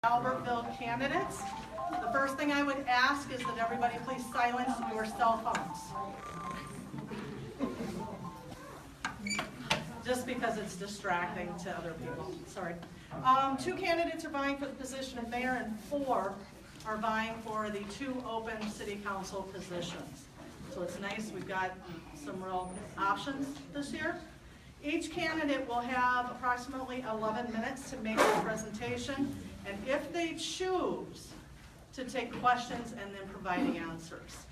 Albertville candidates. The first thing I would ask is that everybody please silence your cell phones. Just because it's distracting to other people, sorry. 2 candidates are vying for the position of mayor and 4 are vying for the 2 open city council positions. So it's nice, we've got some real options this year. Each candidate will have approximately 11 minutes to make their presentation, and if they choose to take questions and then providing answers.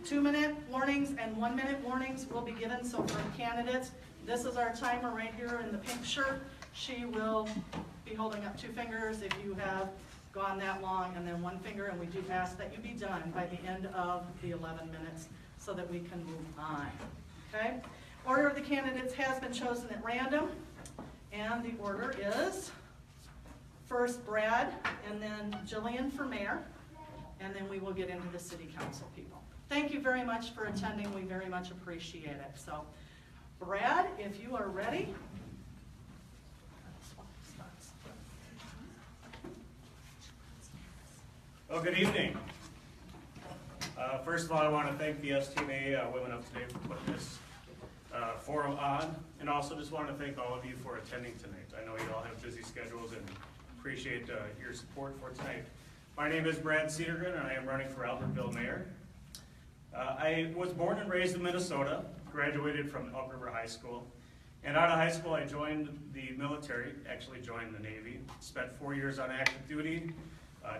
2-minute warnings and 1-minute warnings will be given. So for candidates, this is our timer right here in the pink shirt. She will be holding up 2 fingers if you have gone that long, and then 1 finger, and we do ask that you be done by the end of the 11 minutes so that we can move on. Okay? Order of the candidates has been chosen at random, and the order is first Brad, and then Jillian for mayor, and then we will get into the city council people. Thank you very much for attending. We very much appreciate it. So, Brad, if you are ready. Well, good evening. First of all, I want to thank the STMA Women of Today for putting this forum on, and also just want to thank all of you for attending tonight. I know you all have busy schedules and appreciate your support for tonight. My name is Brad Cedergren, and I am running for Albertville Mayor. I was born and raised in Minnesota, graduated from Elk River High School, and out of high school I joined the military, actually joined the Navy, spent 4 years on active duty,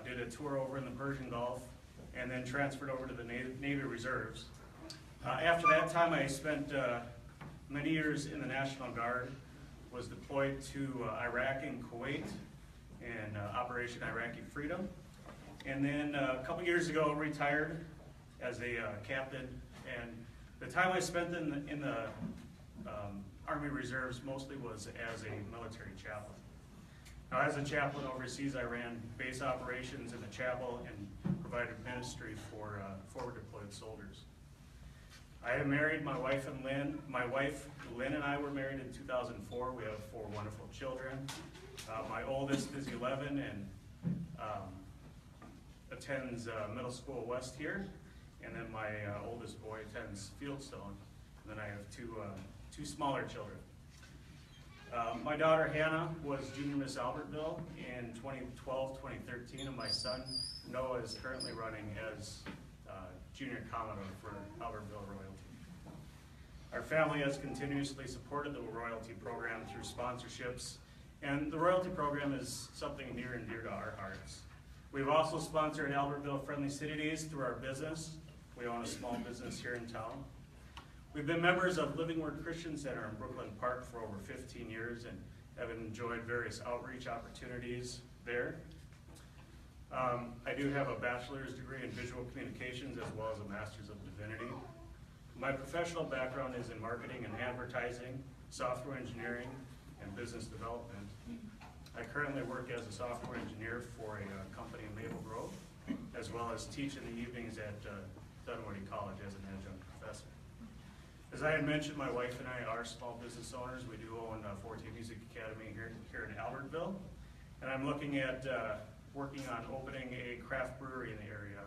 did a tour over in the Persian Gulf, and then transferred over to the Navy Reserves. After that time I spent many years in the National Guard, was deployed to Iraq and Kuwait in Operation Iraqi Freedom, and then a couple years ago retired as a captain, and the time I spent in the Army Reserves mostly was as a military chaplain. Now, as a chaplain overseas, I ran base operations in the chapel and provided ministry for forward deployed soldiers. I am married. My wife, Lynn, and I were married in 2004. We have 4 wonderful children. My oldest is 11 and attends middle school west here, and then my oldest boy attends Fieldstone, and then I have two smaller children. My daughter Hannah was Junior Miss Albertville in 2012, 2013, and my son Noah is currently running as Junior Commodore for Albertville Royalty. Our family has continuously supported the Royalty program through sponsorships, and the Royalty program is something near and dear to our hearts. We've also sponsored Albertville Friendly City Days through our business. We own a small business here in town. We've been members of Living Word Christian Center in Brooklyn Park for over 15 years and have enjoyed various outreach opportunities there. I do have a bachelor's degree in visual communications as well as a master's of divinity. My professional background is in marketing and advertising, software engineering, and business development. I currently work as a software engineer for a company in Maple Grove, as well as teach in the evenings at Dunwoody College as an adjunct professor. As I had mentioned, my wife and I are small business owners. We do own 14 Music Academy here in Albertville, and I'm looking at working on opening a craft brewery in the area.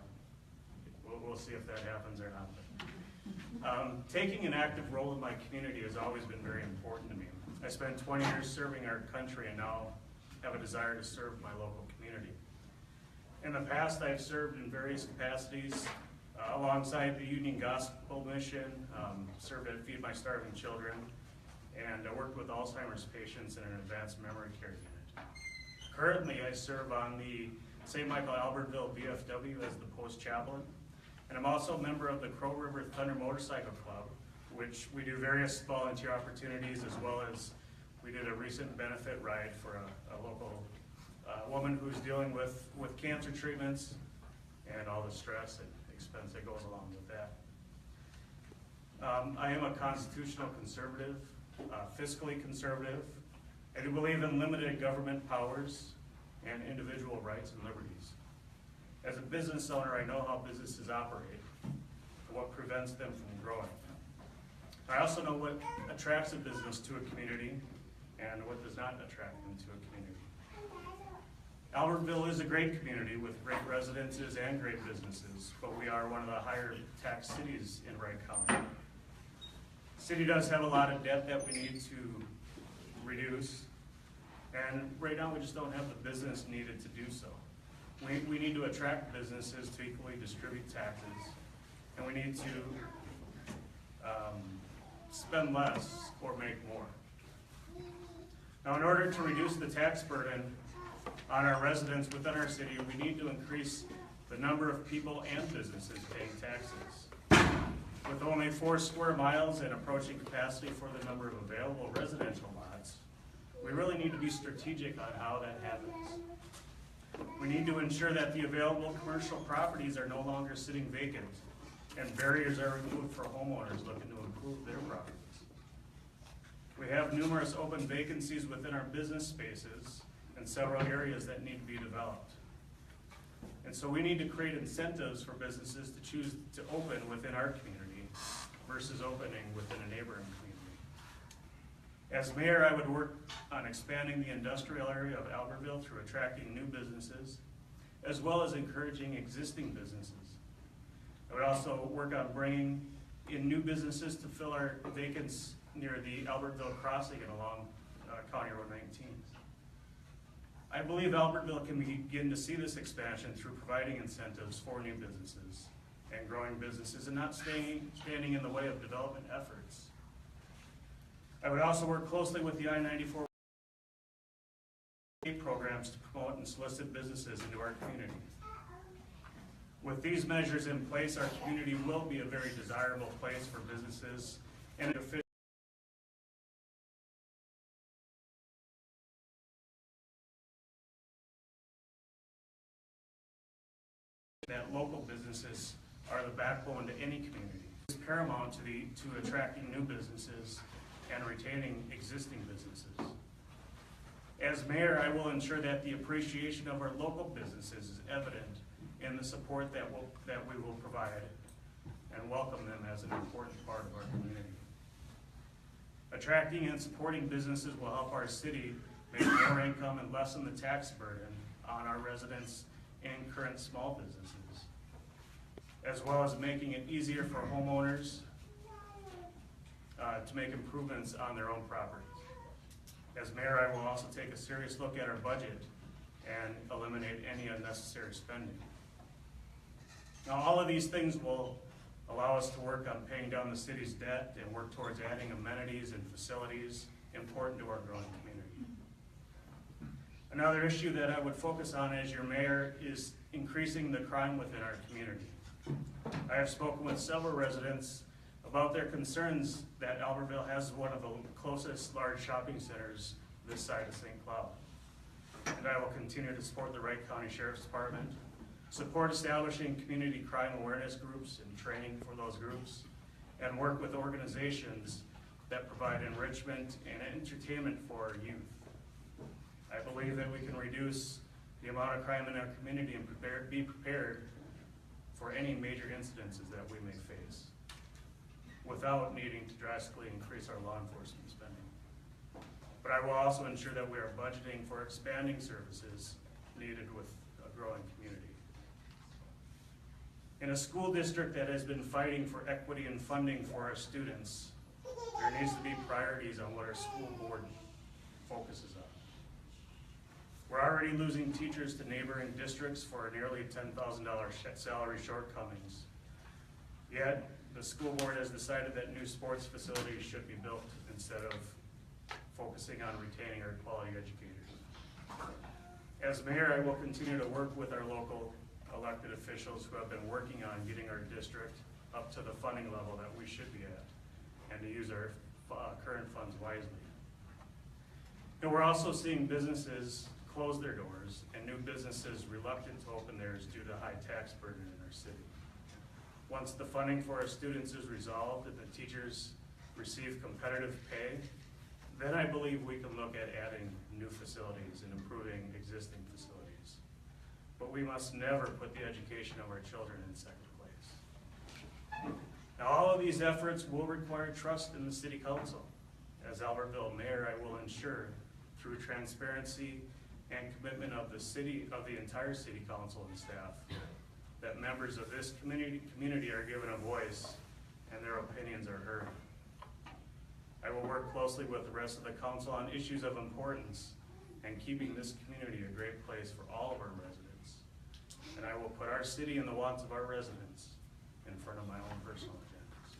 We'll see if that happens or not. Taking an active role in my community has always been very important to me. I spent 20 years serving our country and now have a desire to serve my local community. In the past, I've served in various capacities alongside the Union Gospel Mission, served at Feed My Starving Children, and I worked with Alzheimer's patients in an advanced memory care unit. Currently, I serve on the St. Michael Albertville VFW as the post chaplain, and I'm also a member of the Crow River Thunder Motorcycle Club, which we do various volunteer opportunities, as well as we did a recent benefit ride for a local woman who's dealing with cancer treatments and all the stress and expense that goes along with that. I am a constitutional conservative, fiscally conservative. I do believe in limited government powers and individual rights and liberties. As a business owner, I know how businesses operate and what prevents them from growing. I also know what attracts a business to a community and what does not attract them to a community. Albertville is a great community with great residences and great businesses, but we are one of the higher tax cities in Wright County. The city does have a lot of debt that we need to reduce, and right now we just don't have the business needed to do so. We need to attract businesses to equally distribute taxes, and we need to spend less or make more. Now, in order to reduce the tax burden on our residents within our city, we need to increase the number of people and businesses paying taxes. With only 4 square miles and approaching capacity for the number of available residential lots, we really need to be strategic on how that happens. We need to ensure that the available commercial properties are no longer sitting vacant and barriers are removed for homeowners looking to improve their properties. We have numerous open vacancies within our business spaces and several areas that need to be developed. And so we need to create incentives for businesses to choose to open within our community versus opening within a neighboring community. As mayor, I would work on expanding the industrial area of Albertville through attracting new businesses, as well as encouraging existing businesses. I would also work on bringing in new businesses to fill our vacancies near the Albertville crossing and along County Road 19. I believe Albertville can begin to see this expansion through providing incentives for new businesses and growing businesses and not standing in the way of development efforts. I would also work closely with the I-94 programs to promote and solicit businesses into our community. With these measures in place, our community will be a very desirable place for businesses and officials that local businesses are the backbone to any community. It's paramount to attracting new businesses and retaining existing businesses. As mayor, I will ensure that the appreciation of our local businesses is evident in the support that we will provide and welcome them as an important part of our community. Attracting and supporting businesses will help our city make more income and lessen the tax burden on our residents and current small businesses, as well as making it easier for homeowners to make improvements on their own properties. As mayor, I will also take a serious look at our budget and eliminate any unnecessary spending. Now, all of these things will allow us to work on paying down the city's debt and work towards adding amenities and facilities important to our growing community. Another issue that I would focus on as your mayor is increasing the crime within our community. I have spoken with several residents about their concerns that Albertville has one of the closest large shopping centers this side of St. Cloud. And I will continue to support the Wright County Sheriff's Department, support establishing community crime awareness groups and training for those groups, and work with organizations that provide enrichment and entertainment for our youth. I believe that we can reduce the amount of crime in our community and be prepared for any major incidences that we may face without needing to drastically increase our law enforcement spending. But I will also ensure that we are budgeting for expanding services needed with a growing community. In a school district that has been fighting for equity and funding for our students, there needs to be priorities on what our school board focuses on. We're already losing teachers to neighboring districts for nearly $10,000 salary shortcomings. Yet, the school board has decided that new sports facilities should be built instead of focusing on retaining our quality educators. As mayor, I will continue to work with our local elected officials who have been working on getting our district up to the funding level that we should be at, and to use our current funds wisely. And we're also seeing businesses close their doors and new businesses reluctant to open theirs due to high tax burden in our city. Once the funding for our students is resolved and the teachers receive competitive pay, then I believe we can look at adding new facilities and improving existing facilities. But we must never put the education of our children in second place. Now, all of these efforts will require trust in the city council. As Albertville mayor, I will ensure through transparency and commitment of the entire city council and staff, that members of this community are given a voice and their opinions are heard. I will work closely with the rest of the council on issues of importance and keeping this community a great place for all of our residents. And I will put our city and the wants of our residents in front of my own personal agendas.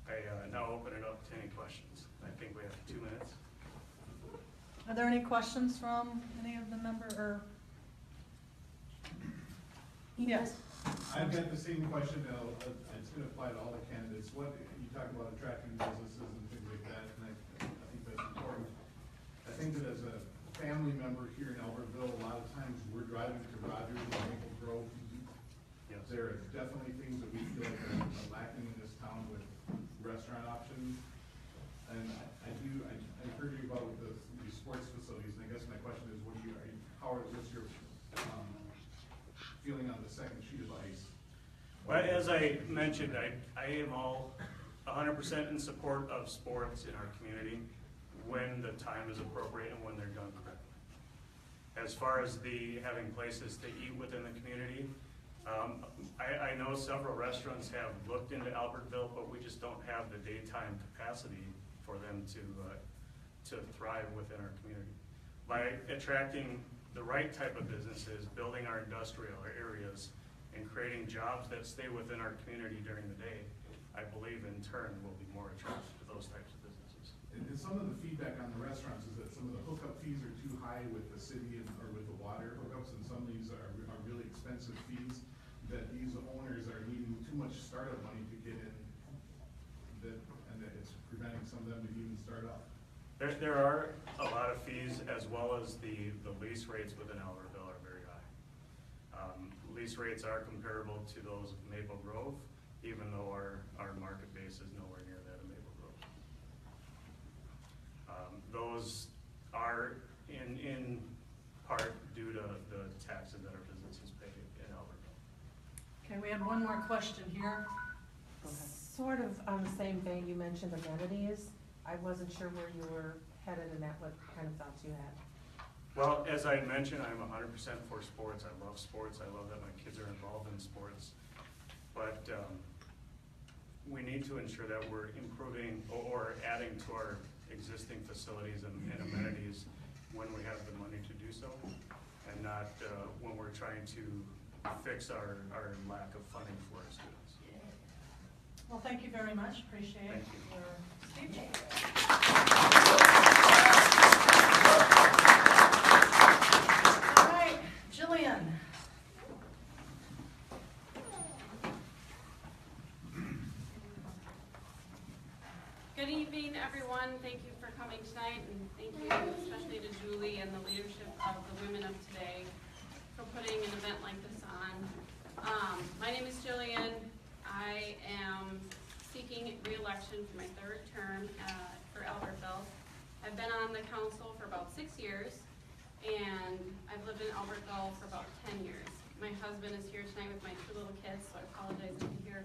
I now open it up to any questions. I think we have 2 minutes. Are there any questions from any of the member, Yes. I've got the same question, and it's gonna apply to all the candidates. What, you talk about attracting businesses and things like that, and I think that's important. I think that as a family member here in Albertville, a lot of times we're driving to Rogers and Maple Grove. Yes. There are definitely things that we feel like are lacking in this town with restaurant options. And I heard you about the sports facilities, and I guess my question is, what's your feeling on the second sheet of ice? Well, as I mentioned, I am all 100% in support of sports in our community when the time is appropriate and when they're done correctly. As far as having places to eat within the community, I know several restaurants have looked into Albertville, but we just don't have the daytime capacity for them to thrive within our community. By attracting the right type of businesses, building our industrial areas, and creating jobs that stay within our community during the day, I believe in turn will be more attractive to those types of businesses. And some of the feedback on the restaurants is that some of the hookup fees are too high with the city or with the water hookups, and some of these are really expensive fees, that these owners are needing too much startup money to get in, and that it's preventing some of them to even start up. There are a lot of fees, as well as the lease rates within Albertville are very high. Lease rates are comparable to those of Maple Grove, even though our market base is nowhere near that of Maple Grove. Those are in part due to the taxes that our businesses pay in Albertville. Okay, we had one more question here. Sort of on the same vein, you mentioned amenities. I wasn't sure where you were headed in that, what kind of thoughts you had. Well, as I mentioned, I'm 100% for sports. I love sports. I love that my kids are involved in sports. But we need to ensure that we're improving or adding to our existing facilities and amenities when we have the money to do so, and not when we're trying to fix our lack of funding for our students. Well, thank you very much. Appreciate Thank you. your speech. All right, Jillian. Good evening, everyone. Thank you for coming tonight, and thank you especially to Julie and the leadership of the Women of Today for putting an event like this on. My name is Jillian. I am seeking re-election for my third term for Albertville. I've been on the council for about 6 years, and I've lived in Albertville for about 10 years. My husband is here tonight with my 2 little kids, so I apologize if you hear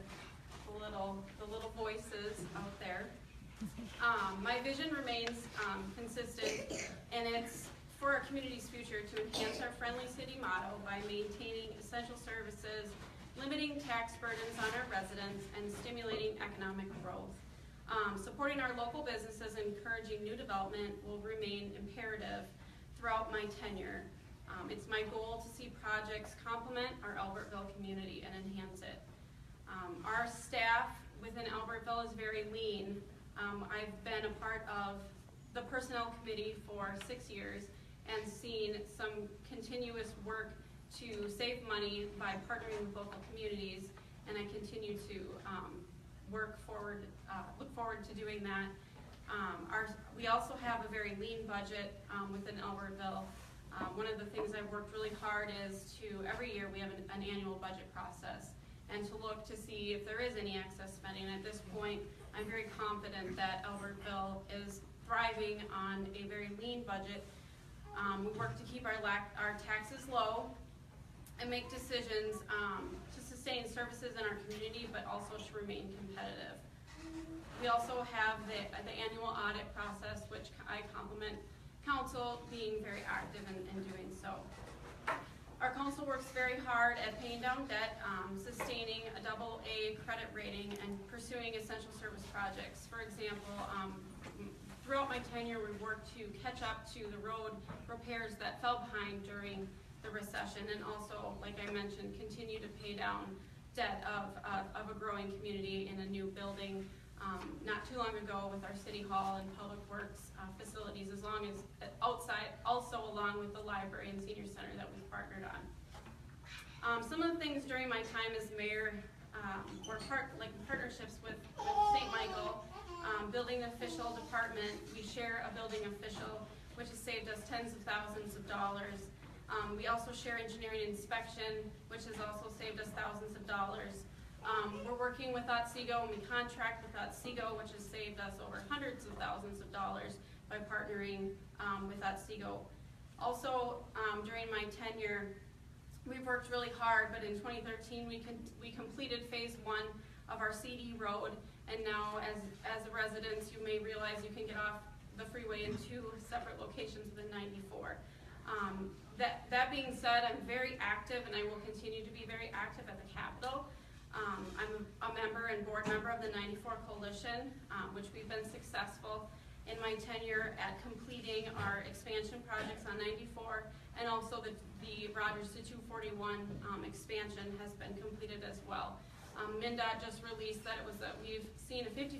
the little voices out there. My vision remains consistent, and it's for our community's future to enhance our friendly city motto by maintaining essential services, limiting tax burdens on our residents, and stimulating economic growth. Supporting our local businesses and encouraging new development will remain imperative throughout my tenure. It's my goal to see projects complement our Albertville community and enhance it. Our staff within Albertville is very lean. I've been a part of the personnel committee for 6 years and seen some continuous work to save money by partnering with local communities, and I continue to look forward to doing that. We also have a very lean budget within Albertville. One of the things I've worked really hard is every year we have an annual budget process, and to look to see if there is any excess spending. At this point, I'm very confident that Albertville is thriving on a very lean budget. We work to keep our taxes low and make decisions to sustain services in our community, but also to remain competitive. We also have the annual audit process, which I complement council being very active in doing so. Our council works very hard at paying down debt, sustaining a AA credit rating, and pursuing essential service projects. For example, throughout my tenure, we worked to catch up to the road repairs that fell behind during the recession, and also, like I mentioned, continue to pay down debt of a growing community in a new building not too long ago with our city hall and public works facilities, as long as outside, also along with the library and senior center that we've partnered on. Some of the things during my time as mayor were partnerships with St. Michael, building official department. We share a building official, which has saved us tens of thousands of dollars. We also share engineering inspection, which has also saved us thousands of dollars. We're working with Otsego, and we contract with Otsego, which has saved us over hundreds of thousands of dollars by partnering with Otsego. Also, during my tenure, we've worked really hard, but in 2013, we completed phase 1 of our CD road, and now as a resident, you may realize you can get off the freeway in 2 separate locations within 94. That being said, I'm very active, and I will continue to be very active at the Capitol. I'm a member and board member of the 94 Coalition, which we've been successful in my tenure at completing our expansion projects on 94, and also the Rogers to 241 expansion has been completed as well. MnDOT just released that we've seen a 55%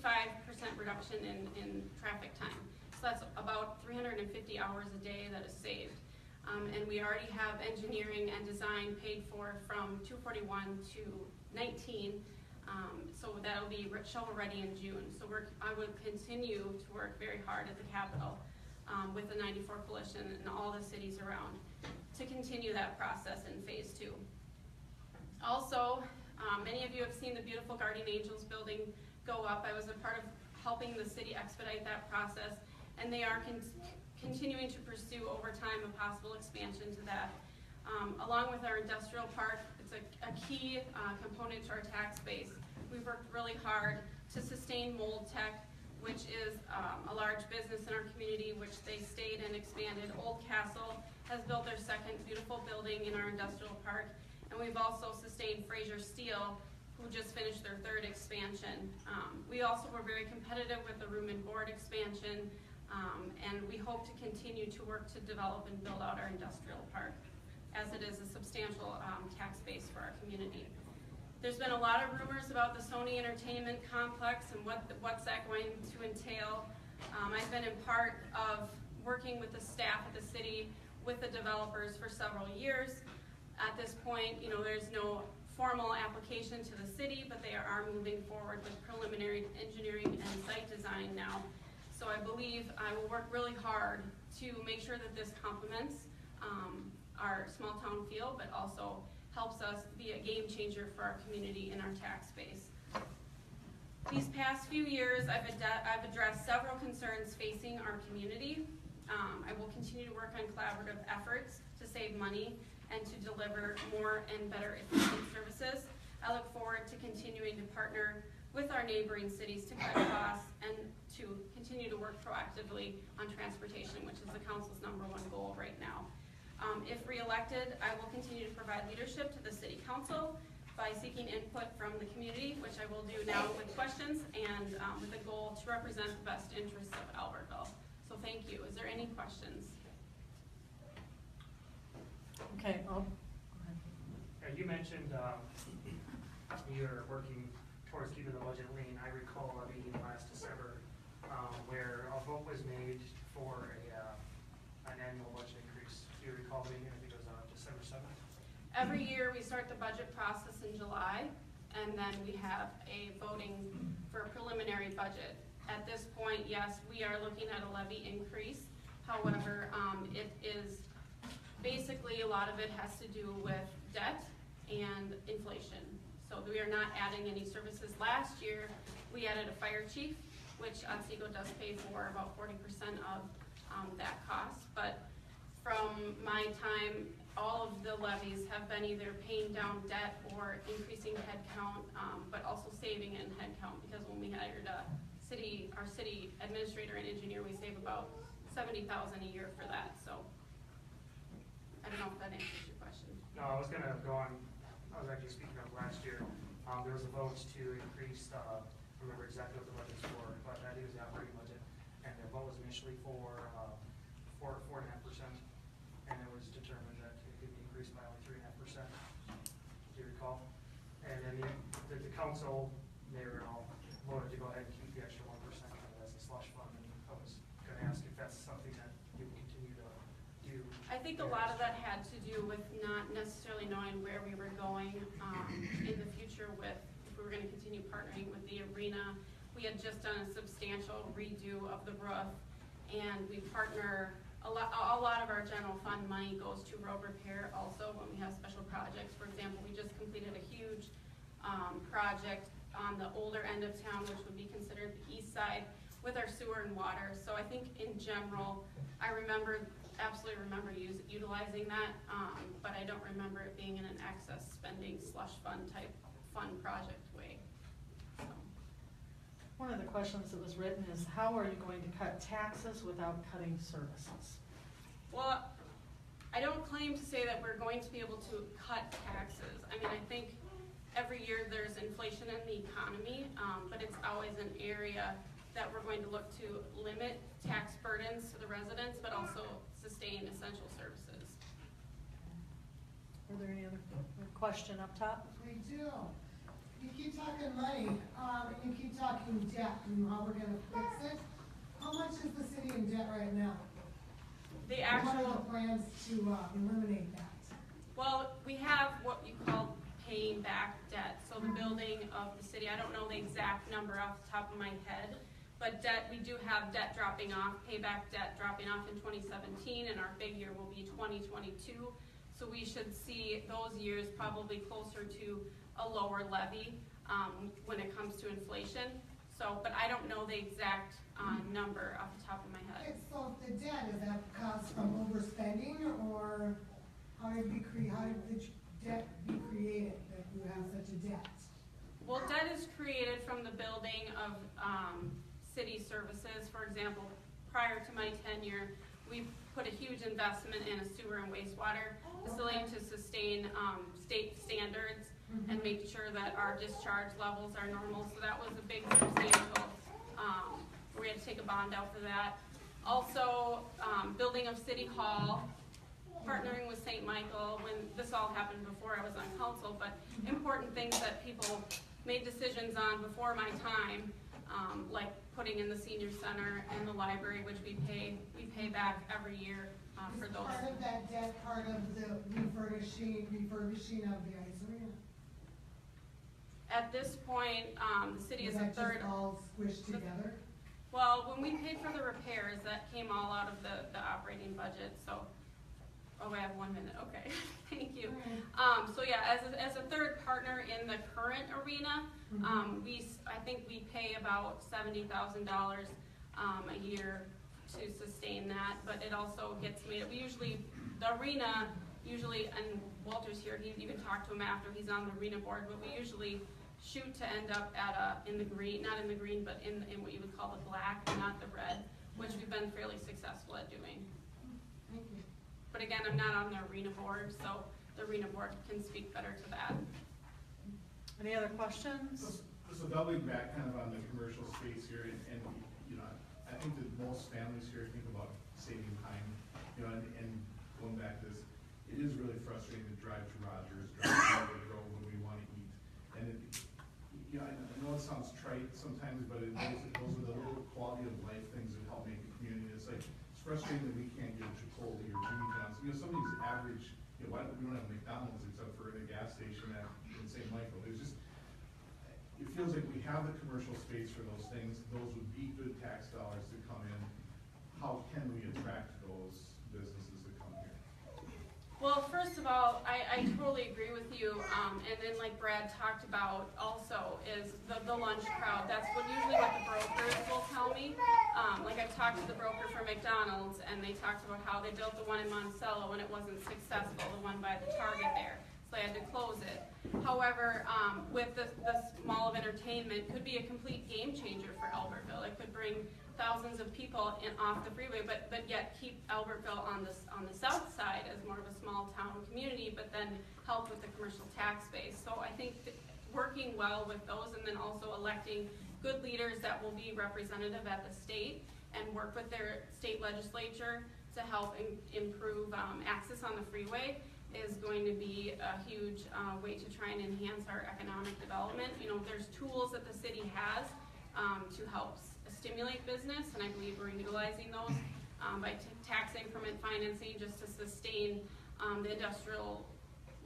reduction in traffic time. So that's about 350 hours a day that is saved. And we already have engineering and design paid for from 241 to 19, so that'll be shovel ready in June. So I would continue to work very hard at the Capitol with the 94 Coalition and all the cities around to continue that process in phase 2. Also, many of you have seen the beautiful Guardian Angels building go up. I was a part of helping the city expedite that process, and they are continuing to pursue over time a possible expansion to that. Along with our industrial park, it's a key component to our tax base. We've worked really hard to sustain Mold Tech, which is a large business in our community, which they stayed and expanded. Old Castle has built their second beautiful building in our industrial park, and we've also sustained Fraser Steel, who just finished their 3rd expansion. We also were very competitive with the room and board expansion, and we hope to continue to work to develop and build out our industrial park, as it is a substantial tax base for our community. There's been a lot of rumors about the Sony Entertainment Complex and what's that going to entail. I've been in part of working with the staff at the city, with the developers for several years. At this point, there's no formal application to the city, but they are moving forward with preliminary engineering and site design now. So I believe I will work really hard to make sure that this complements our small town feel, but also helps us be a game changer for our community and our tax base. These past few years, I've addressed several concerns facing our community. I will continue to work on collaborative efforts to save money and to deliver more and better efficient services. I look forward to continuing to partner with our neighboring cities to cut costs and to continue to work proactively on transportation, which is the council's #1 goal right now. If re-elected, I will continue to provide leadership to the city council by seeking input from the community, which I will do now with questions and with a goal to represent the best interests of Albertville. So thank you. Is there any questions? Okay, go You mentioned you're working towards keeping the budget lean. I recall a meeting last December where a vote was made for an annual budget increase. Do you recall the meeting? I think it was December 7th. Every year we start the budget process in July, and then we have a voting for a preliminary budget. At this point, yes, we are looking at a levy increase. However, it is basically a lot of it has to do with debt and inflation. So we are not adding any services. Last year, we added a fire chief, which Otsego does pay for about 40% of that cost. But from my time, all of the levies have been either paying down debt or increasing headcount, but also saving in headcount, because when we hired our city administrator and engineer, we save about $70,000 a year for that, so. I don't know if that answers your question. No, I was gonna go on, I was actually speaking of last year, there was a vote to increase, I don't remember exactly what the budget's for, but I think it was the operating budget. And the vote was initially for 4.5%, and it was determined that it could be increased by only 3.5%, do you recall? And then the council, they were all voted to go ahead and keep the extra 1% as a slush fund, and I was gonna ask if that's something that you would continue to do. I think a lot of that had to do with not necessarily knowing where we were going in the future with, if we were gonna continue partnering with the arena. We had just done a substantial redo of the roof, and we partner, a lot of our general fund money goes to road repair also when we have special projects. For example, we just completed a huge project on the older end of town, which would be considered the east side, with our sewer and water. So I think in general, I absolutely remember utilizing that, but I don't remember it being in an excess spending slush fund type fund project way. So. One of the questions that was written is, how are you going to cut taxes without cutting services? Well, I don't claim to say that we're going to be able to cut taxes. I mean, I think every year there's inflation in the economy, but it's always an area that we're going to look to limit tax burdens to the residents, but also sustain essential services. Are there any other question up top? We do. You keep talking money, and you keep talking debt and how we're gonna fix it. How much is the city in debt right now? The What are actual, the plans to eliminate that? well, we have what you call paying back debt. So the building of the city, I don't know the exact number off the top of my head, but debt, we do have debt dropping off, payback debt dropping off in 2017, and our big year will be 2022. So we should see those years probably closer to a lower levy when it comes to inflation. So, but I don't know the exact number off the top of my head. Okay, so the debt, is that caused from overspending, or how did the debt be created that you have such a debt? Well, debt is created from the building of city services. For example, prior to my tenure, we put a huge investment in a sewer and wastewater facility to sustain state standards and make sure that our discharge levels are normal. So that was a big substantial, we had to take a bond out for that. Also, building of City Hall, partnering with St. Michael, when this all happened before I was on council, but important things that people made decisions on before my time, like putting in the senior center and the library, which we pay back every year for Is those. part of that debt part of the refurbishing of the ice arena? At this point, the city is a that third. just all squished together? Well, when we paid for the repairs, that came all out of the operating budget, so, oh, I have 1 minute, okay, thank you. So yeah, as a third partner in the current arena, I think we pay about $70,000 a year to sustain that, but it also gets made, the arena usually, and Walter's here, he even talked to him after, he's on the arena board, but we usually shoot to end up in the green, not in the green, but in what you would call the black, not the red, which we've been fairly successful at doing. Thank you. But again, I'm not on the arena board, so the arena board can speak better to that. Any other questions? So doubling back kind of on the commercial space here, and you know, I think that most families here think about saving time, you know, and going back to this, it is really frustrating to drive to Rogers, drive to the road when we want to eat. And you know, I know it sounds trite sometimes, but those are the little quality of life things that help make a community. It's like, it's frustrating that we can't get Chipotle or Jimmy John's. You know, some of these average, you know, we don't have McDonald's except for in a gas station in St. Michael. There's just, it feels like we have the commercial space for those things. Those would be good tax dollars to come in. How can we attract those businesses to come here? Well, first of all, I totally agree with you, and then like Brad talked about also is the lunch crowd. That's usually what the brokers will tell me. Like I've talked to the broker for McDonald's, and they talked about how they built the one in Monticello and it wasn't successful, the one by the Target there. So they had to close it. However, with this mall of entertainment, could be a complete game changer for Albertville. It could bring thousands of people off the freeway, but yet keep Albertville on the south side as more of a small town community, but then help with the commercial tax base. So I think that working well with those, and then also electing good leaders that will be representative at the state and work with their state legislature to help improve access on the freeway is going to be a huge way to try and enhance our economic development. You know, there's tools that the city has to help stimulate business, and I believe we're utilizing those by tax increment financing just to sustain the industrial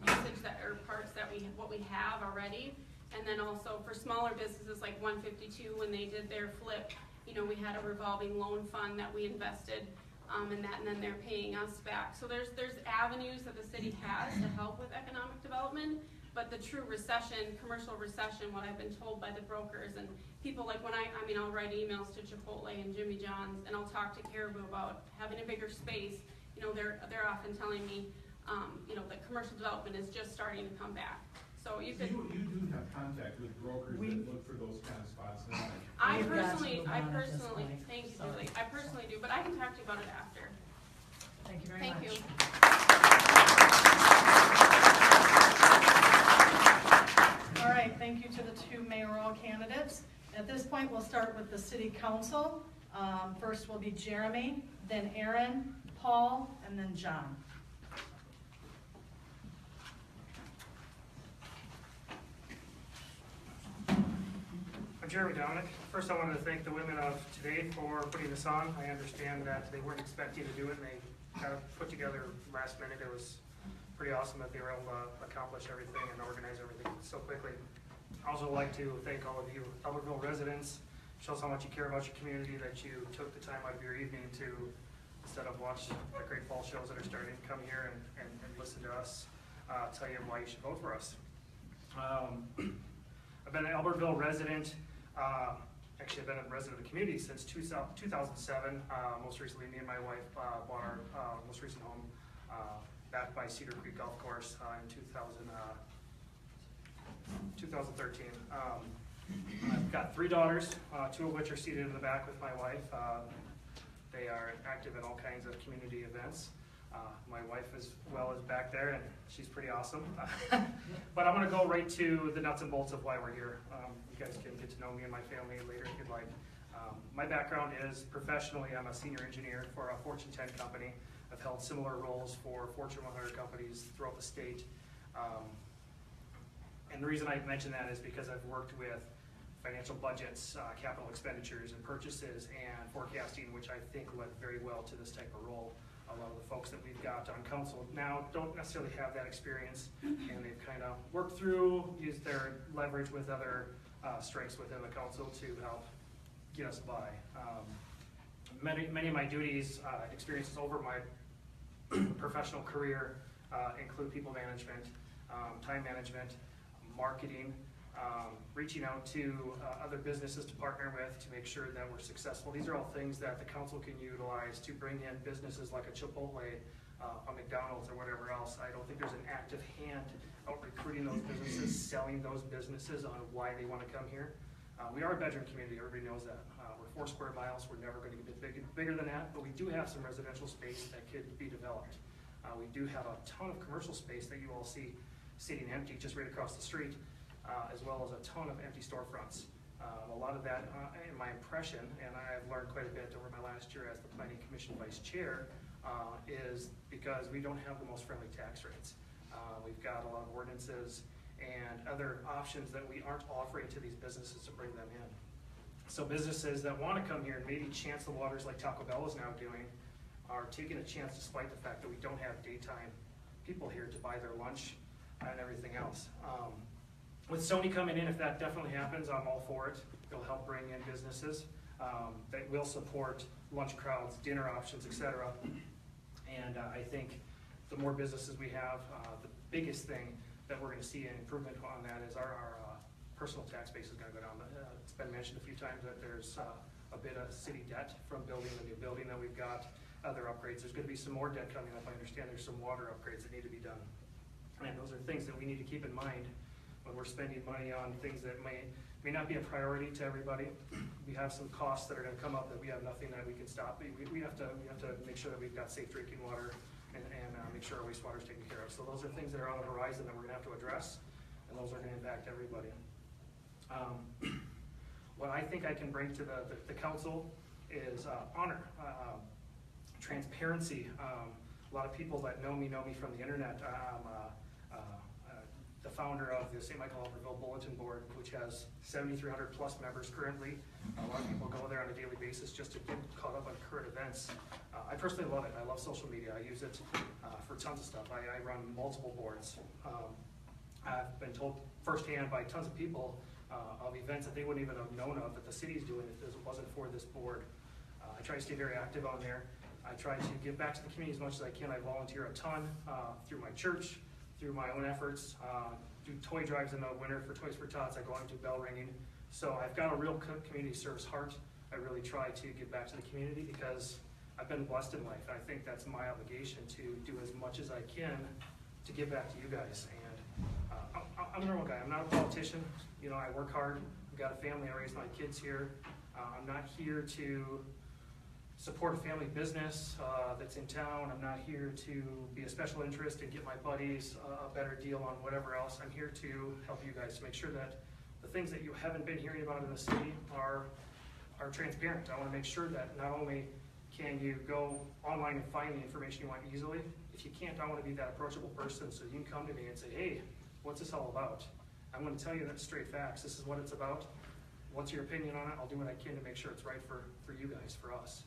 usage that are parts that what we have already. And then also for smaller businesses like 152, when they did their flip, you know, we had a revolving loan fund that we invested in that, and then they're paying us back. So there's avenues that the city has to help with economic development, but the true recession, commercial recession, what I've been told by the brokers and people, like when I'll write emails to Chipotle and Jimmy John's, and I'll talk to Caribou about having a bigger space. You know, they're often telling me, you know, that commercial development is just starting to come back. So you could. You do have contact with brokers that look for those kind of spots now. I personally, thank you, Julie. I personally do, but I can talk to you about it after. Thank you very much. Thank you. All right, thank you to the two mayoral candidates. At this point, we'll start with the city council. First will be Jeremy, then Aaron, Paul, and then John. I'm Jeremy Dominic. First, I wanted to thank the women of today for putting this on. I understand that they weren't expecting to do it, and they got it put together last minute. It was pretty awesome that they were able to accomplish everything and organize everything so quickly. I also like to thank all of you Albertville residents. It shows how much you care about your community that you took the time out of your evening to, instead of watch the great fall shows that are starting to come here and listen to us tell you why you should vote for us. I've been an Albertville resident. Actually, I've been a resident of the community since 2007. Most recently, me and my wife bought our most recent home back by Cedar Creek Golf Course in 2013. I've got 3 daughters, 2 of which are seated in the back with my wife. They are active in all kinds of community events. My wife as well is back there, and she's pretty awesome. But I'm going to go right to the nuts and bolts of why we're here. You guys can get to know me and my family later if you'd like. My background is professionally, I'm a senior engineer for a Fortune 10 company. I've held similar roles for Fortune 100 companies throughout the state. And the reason I mention that is because I've worked with financial budgets, capital expenditures and purchases and forecasting, which I think led very well to this type of role. A lot of the folks that we've got on council now don't necessarily have that experience, and they've kind of worked through, used their leverage with other strengths within the council to help get us by. Many of my duties, experiences over my professional career include people management, time management, marketing, reaching out to other businesses to partner with to make sure that we're successful. These are all things that the council can utilize to bring in businesses like a Chipotle, a McDonald's, or whatever else. I don't think there's an active hand out recruiting those businesses, selling those businesses on why they want to come here. We are a bedroom community, everybody knows that. We're 4 square miles, we're never going to get bigger than that, but we do have some residential space that could be developed. We do have a ton of commercial space that you all see sitting empty just right across the street, as well as a ton of empty storefronts. A lot of that, in my impression, and I've learned quite a bit over my last year as the Planning Commission Vice Chair, is because we don't have the most friendly tax rates. We've got a lot of ordinances and other options that we aren't offering to these businesses to bring them in. So businesses that want to come here and maybe chance the waters like Taco Bell is now doing are taking a chance despite the fact that we don't have daytime people here to buy their lunch and everything else. With Sony coming in, if that definitely happens, I'm all for it. It'll help bring in businesses that will support lunch crowds, dinner options, etc. And I think the more businesses we have, the biggest thing that we're going to see an improvement on that is our personal tax base is going to go down. It's been mentioned a few times that there's a bit of city debt from building the new building that we've got, other upgrades. There's going to be some more debt coming up. I understand there's some water upgrades that need to be done. And those are things that we need to keep in mind when we're spending money on things that may not be a priority to everybody. We have some costs that are gonna come up that we have nothing that we can stop. We have to make sure that we've got safe drinking water and make sure our wastewater is taken care of. So those are things that are on the horizon that we're gonna have to address, and those are gonna impact everybody. What I think I can bring to the council is honor, transparency. A lot of people that know me from the internet. The founder of the St. Michael Albertville Bulletin Board, which has 7,300 plus members currently. A lot of people go there on a daily basis just to get caught up on current events. I personally love it. I love social media. I use it for tons of stuff. I run multiple boards. I've been told firsthand by tons of people of events that they wouldn't even have known of that the city's doing if it wasn't for this board. I try to stay very active on there. I try to give back to the community as much as I can. I volunteer a ton through my church, through my own efforts, do toy drives in the winter for Toys for Tots. I go out and do bell ringing. So I've got a real community service heart. I really try to give back to the community because I've been blessed in life. I think that's my obligation to do as much as I can to give back to you guys. And I'm a normal guy. I'm not a politician. You know, I work hard. I've got a family. I raise my kids here. I'm not here to support a family business that's in town. I'm not here to be a special interest and get my buddies a better deal on whatever else. I'm here to help you guys to make sure that the things that you haven't been hearing about in the city are transparent. I want to make sure that not only can you go online and find the information you want easily, if you can't, I want to be that approachable person so you can come to me and say, hey, what's this all about? I'm going to tell you that straight facts. This is what it's about. What's your opinion on it? I'll do what I can to make sure it's right for you guys, for us.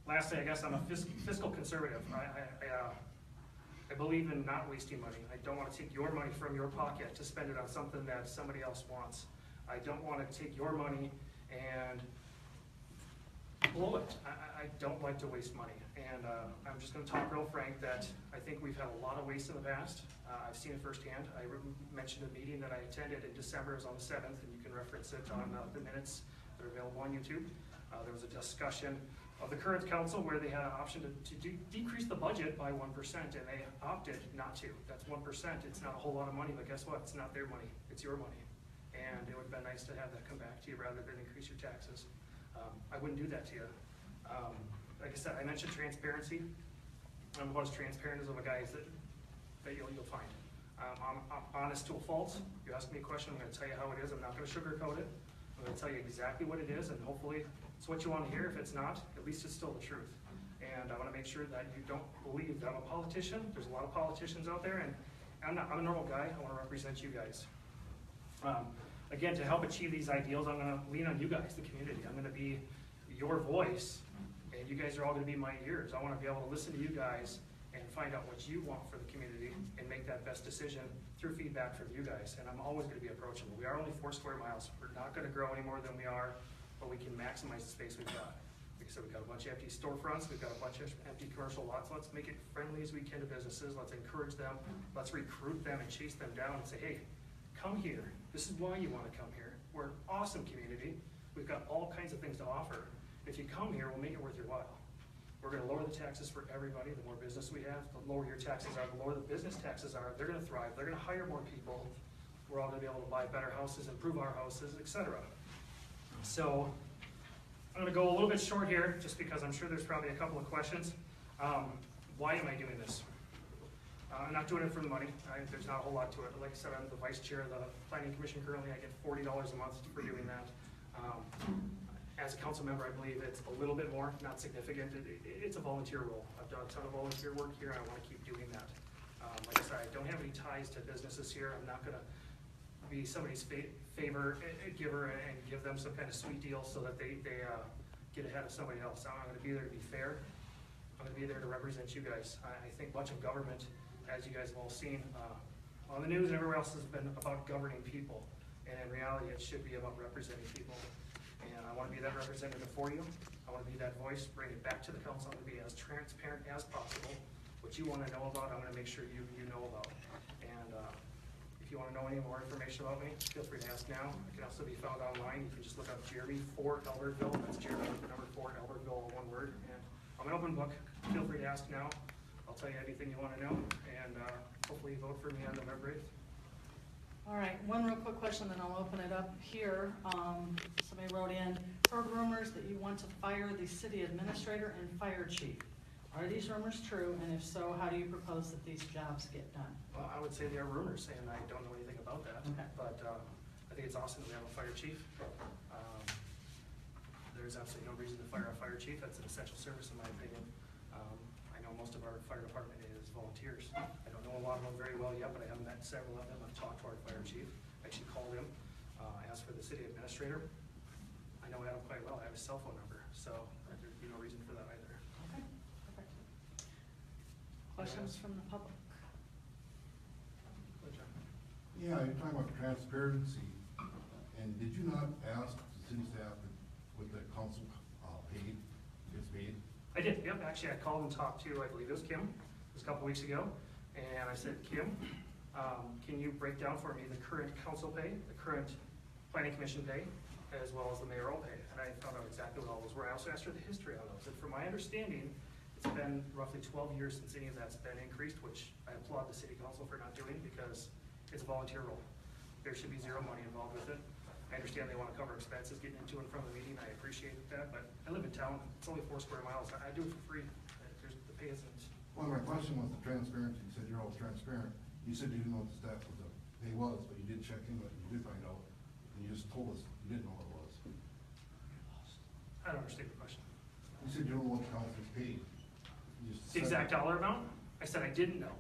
Lastly, I guess I'm a fiscal conservative. I believe in not wasting money. I don't want to take your money from your pocket to spend it on something that somebody else wants. I don't want to take your money and blow it. I don't like to waste money. And I'm just going to talk real frank that I think we've had a lot of waste in the past. I've seen it firsthand. I mentioned a meeting that I attended in December. It was on the 7th, and you can reference it on the minutes that are available on YouTube. There was a discussion of the current council where they had an option to decrease the budget by 1%, and they opted not to. That's 1%. It's not a whole lot of money, but guess what? It's not their money. It's your money. And it would have been nice to have that come back to you rather than increase your taxes. I wouldn't do that to you. Like I said, I mentioned transparency. I'm about as transparent as of a guy that you'll find. I'm honest to a fault. You ask me a question, I'm going to tell you how it is. I'm not going to sugarcoat it. I'm going to tell you exactly what it is, and hopefully it's what you want to hear. If it's not, at least it's still the truth. And I want to make sure that you don't believe that I'm a politician. There's a lot of politicians out there, and I'm a normal guy. I want to represent you guys. Again, to help achieve these ideals, I'm going to lean on you guys, the community. I'm going to be your voice, and you guys are all going to be my ears. I want to be able to listen to you guys and find out what you want for the community and make that best decision through feedback from you guys. And I'm always going to be approachable. We are only 4 square miles. We're not going to grow any more than we are, but we can maximize the space we've got. Like I said, we've got a bunch of empty storefronts. We've got a bunch of empty commercial lots. Let's make it friendly as we can to businesses. Let's encourage them. Let's recruit them and chase them down and say, hey, come here. This is why you want to come here. We're an awesome community. We've got all kinds of things to offer. If you come here, we'll make it worth your while. We're going to lower the taxes for everybody. The more business we have, the lower your taxes are, the lower the business taxes are. They're going to thrive. They're going to hire more people. We're all going to be able to buy better houses, improve our houses, etc. So I'm going to go a little bit short here just because I'm sure there's probably a couple of questions. Why am I doing this? I'm not doing it for the money. There's not a whole lot to it. Like I said, I'm the vice chair of the Planning Commission currently. I get $40 a month for doing that. As a council member, I believe it's a little bit more, not significant. It's a volunteer role. I've done a ton of volunteer work here, and I want to keep doing that. Like I said, I don't have any ties to businesses here. I'm not going to be somebody's favor giver and give them some kind of sweet deal so that they get ahead of somebody else. I'm going to be there to be fair. I'm going to be there to represent you guys. I think much of government, as you guys have all seen on the news and everywhere else, has been about governing people. And in reality, it should be about representing people. And I want to be that representative for you. I want to be that voice, bring it back to the council. I'm going to be as transparent as possible. What you want to know about, I'm going to make sure you know about. And if you want to know any more information about me, feel free to ask now. I can also be found online. You can just look up Jeremy for Albertville. That's Jeremy, number 4, Albertville, one word. And I'm an open book. Feel free to ask now. I'll tell you anything you want to know. And hopefully you vote for me on November 8th. All right, one real quick question, then I'll open it up here. Somebody wrote in, heard rumors that you want to fire the city administrator and fire chief. Are these rumors true, and if so, how do you propose that these jobs get done? Well, I would say they are rumors, and I don't know anything about that. Okay. But I think it's awesome that we have a fire chief. There's absolutely no reason to fire a fire chief. That's an essential service in my opinion. I know most of our fire department is volunteers. I don't know a lot of them very well yet, but I have met several of them. I've talked to our fire chief, actually called him, asked for the city administrator. I know Adam quite well. I have his cell phone number, so there'd be no reason for that either. Okay, perfect. Questions from the public? Yeah, you're talking about transparency, and did you not ask the city staff what the council gets paid? I did, yep, actually I called and talked to, I believe it was Kim, it was a couple weeks ago, and I said, Kim, can you break down for me the current council pay, the current planning commission pay, as well as the mayoral pay? And I found out exactly what all those were. I also asked her the history on those, and from my understanding, it's been roughly 12 years since any of that's been increased, which I applaud the city council for not doing, because it's a volunteer role. There should be zero money involved with it. I understand they want to cover expenses getting into and from the meeting. I appreciate that, but I live in town. It's only 4 square miles. I do it for free. The pay isn't. Well, my question was the transparency. You said you're always transparent. You said you didn't know what the staff was, the pay was, but you did check in, but you did find out. And you just told us you didn't know what it was. I don't understand the question. You said you don't know what the council's paid. You just The said exact it. dollar amount? I said I didn't know.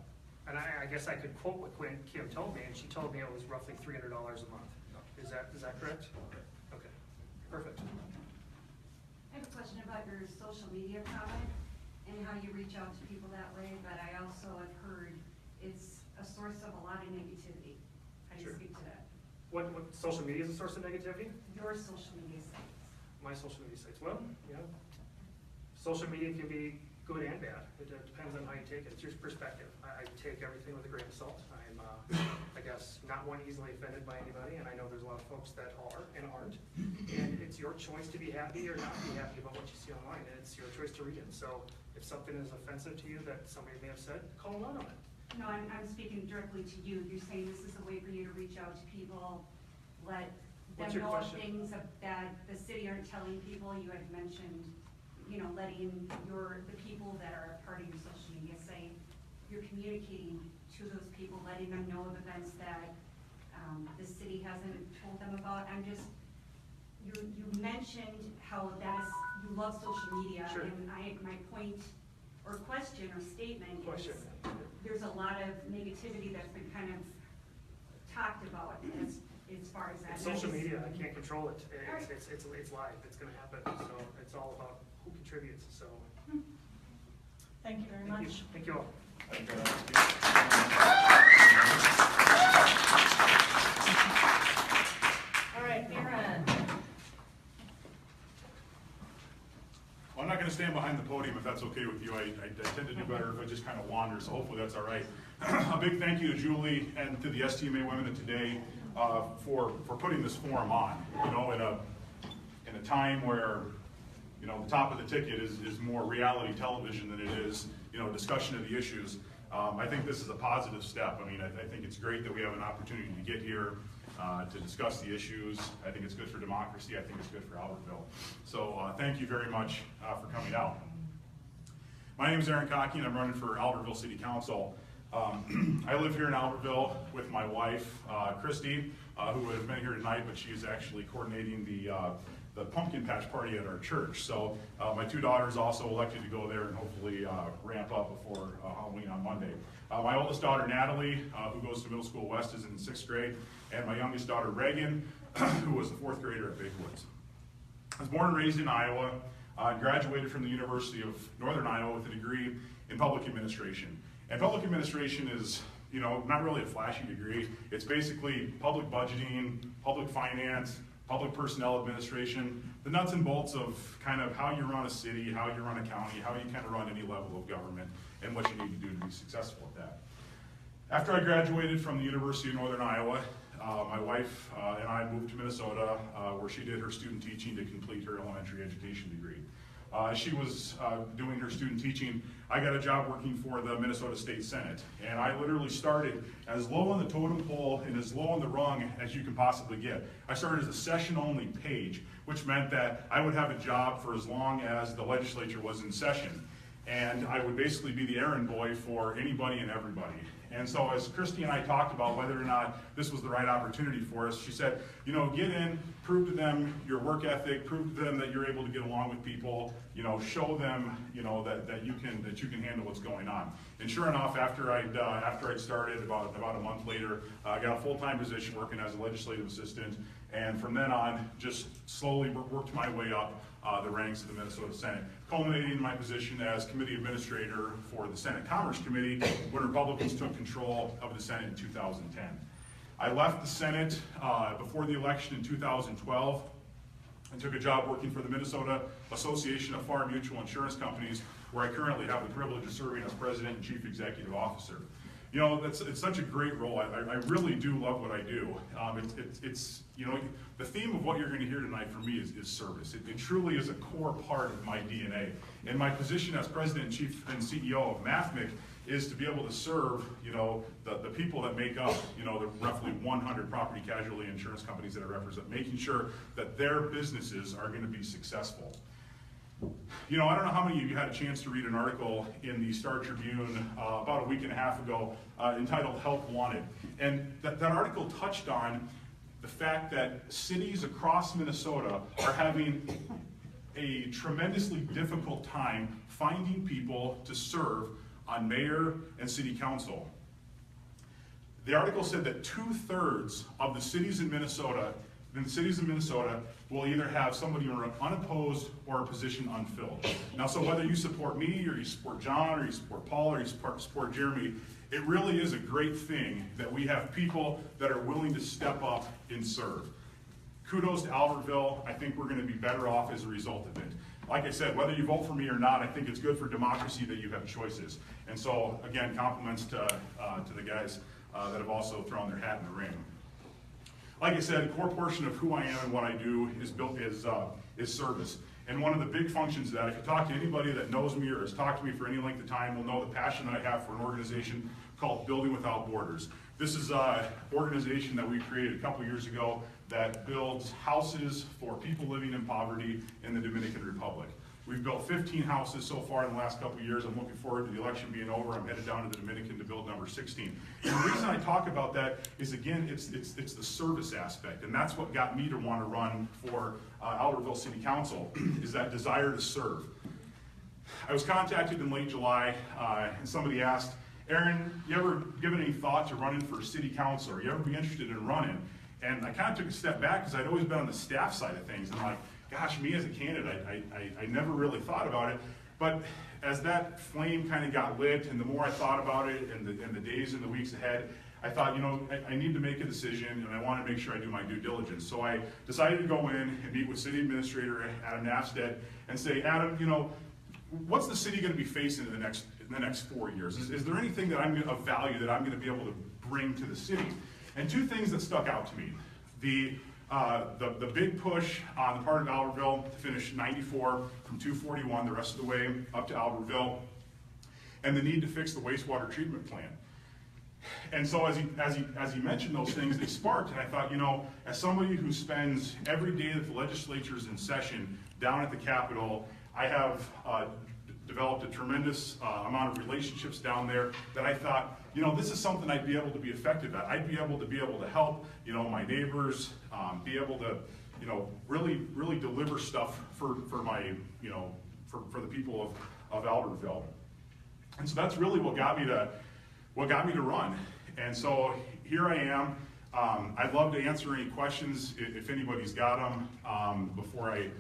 And I guess I could quote what Kim told me, and she told me it was roughly $300 a month. Is that correct? Okay, perfect. I have a question about your social media comment and how you reach out to people that way, but I also have heard it's a source of a lot of negativity. How do you Sure. speak to that? What social media is a source of negativity? Your social media sites. My social media sites. Well, yeah. Social media can be good and bad. It depends on how you take it. It's your perspective. I take everything with a grain of salt. I'm, I guess, not one easily offended by anybody, and I know there's a lot of folks that are and aren't. And it's your choice to be happy or not be happy about what you see online, and it's your choice to read it. So if something is offensive to you that somebody may have said, call them out on it. No, I'm speaking directly to you. You're saying this is a way for you to reach out to people, let them What's your know question? things that the city aren't telling people. You had mentioned, you know, letting the people that are a part of your social media site, you're communicating to those people, letting them know of events that the city hasn't told them about. You mentioned how you love social media, Sure. and my point or question or statement Question. is there's a lot of negativity that's been kind of talked about as far as that. It's social And I just- media. I can't control it. All right. It's live. It's going to happen. So it's all about who contributes. So Thank you very thank you. much. Thank you all. All right, Aaron. Well, I'm not going to stand behind the podium if that's okay with you. I tend to do better if I just kind of wander, so hopefully that's all right. A big thank you to Julie and to the STMA women of today for putting this forum on. You know, in a time where, you know, the top of the ticket is more reality television than it is, you know, discussion of the issues. I think this is a positive step. I mean, I think it's great that we have an opportunity to get here to discuss the issues. I think it's good for democracy. I think it's good for Albertville. So thank you very much for coming out. My name is Aaron Cockey, and I'm running for Albertville City Council. I live here in Albertville with my wife, Christy, who would have been here tonight, but she is actually coordinating the pumpkin patch party at our church. So my 2 daughters also elected to go there and hopefully ramp up before Halloween on Monday. My oldest daughter, Natalie, who goes to Middle School West, is in 6th grade, and my youngest daughter, Reagan, who was a 4th grader at Big Woods. I was born and raised in Iowa, graduated from the University of Northern Iowa with a degree in public administration. And public administration is, you know, not really a flashy degree. It's basically public budgeting, public finance, public personnel administration, the nuts and bolts of kind of how you run a city, how you run a county, how you kind of run any level of government, and what you need to do to be successful at that. After I graduated from the University of Northern Iowa, my wife and I moved to Minnesota, where she did her student teaching to complete her elementary education degree. She was doing her student teaching. I got a job working for the Minnesota State Senate, and I literally started as low on the totem pole and as low on the rung as you can possibly get. I started as a session-only page, which meant that I would have a job for as long as the legislature was in session. And I would basically be the errand boy for anybody and everybody. And so as Christy and I talked about whether or not this was the right opportunity for us, she said, you know, get in, prove to them your work ethic, prove to them that you're able to get along with people, you know, show them, you know, that you can handle what's going on. And sure enough, after I'd started, about a month later, I got a full-time position working as a legislative assistant, and from then on, just slowly worked my way up the ranks of the Minnesota Senate, culminating in my position as committee administrator for the Senate Commerce Committee when Republicans took control of the Senate in 2010. I left the Senate before the election in 2012 and took a job working for the Minnesota Association of Farm Mutual Insurance Companies, where I currently have the privilege of serving as president and chief executive officer. You know, it's such a great role. I really do love what I do. It's you know, the theme of what you're going to hear tonight from me is service. It truly is a core part of my DNA. And my position as president, chief, and CEO of MAFMIC is to be able to serve, you know, the people that make up, you know, the roughly 100 property casualty insurance companies that I represent, making sure that their businesses are going to be successful. You know, I don't know how many of you had a chance to read an article in the Star Tribune about a week and a half ago entitled Help Wanted. And that article touched on the fact that cities across Minnesota are having a tremendously difficult time finding people to serve on mayor and city council. The article said that 2/3 of the cities in Minnesota will either have somebody run unopposed or a position unfilled. Now, so whether you support me, or you support John, or you support Paul, or you support Jeremy, it really is a great thing that we have people that are willing to step up and serve. Kudos to Albertville. I think we're going to be better off as a result of it. Like I said, whether you vote for me or not, I think it's good for democracy that you have choices. And so, again, compliments to the guys that have also thrown their hat in the ring. Like I said, a core portion of who I am and what I do is service. And one of the big functions of that, if you talk to anybody that knows me or has talked to me for any length of time, will know the passion that I have for an organization called Building Without Borders. This is an organization that we created a couple years ago that builds houses for people living in poverty in the Dominican Republic. We've built 15 houses so far in the last couple of years. I'm looking forward to the election being over. I'm headed down to the Dominican to build number 16. And the reason I talk about that is, again, it's the service aspect. And that's what got me to want to run for Albertville City Council, is that desire to serve. I was contacted in late July, and somebody asked, Aaron, you ever given any thought to running for city council? Or you ever be interested in running? And I kind of took a step back because I'd always been on the staff side of things. And I'm like, gosh, me as a candidate, I never really thought about it. But as that flame kind of got lit, and the more I thought about it, and the days and the weeks ahead, I thought, you know, I need to make a decision, and I want to make sure I do my due diligence. So I decided to go in and meet with City Administrator Adam Nafstead and say, Adam, you know, what's the city going to be facing in the next 4 years? Is there anything that of value that I'm going to be able to bring to the city? And two things that stuck out to me. The big push on the part of Albertville to finish 94 from 241 the rest of the way up to Albertville, and the need to fix the wastewater treatment plant. And so as he mentioned those things, they sparked, and I thought, you know, as somebody who spends every day that the legislature is in session down at the Capitol, I have developed a tremendous amount of relationships down there that I thought, you know, this is something I'd be able to be effective at. I'd be able to help, you know, my neighbors, be able to, you know, really deliver stuff for my, you know, for the people of Albertville. And so that's really what got me to run. And so here I am. I'd love to answer any questions if anybody's got them before I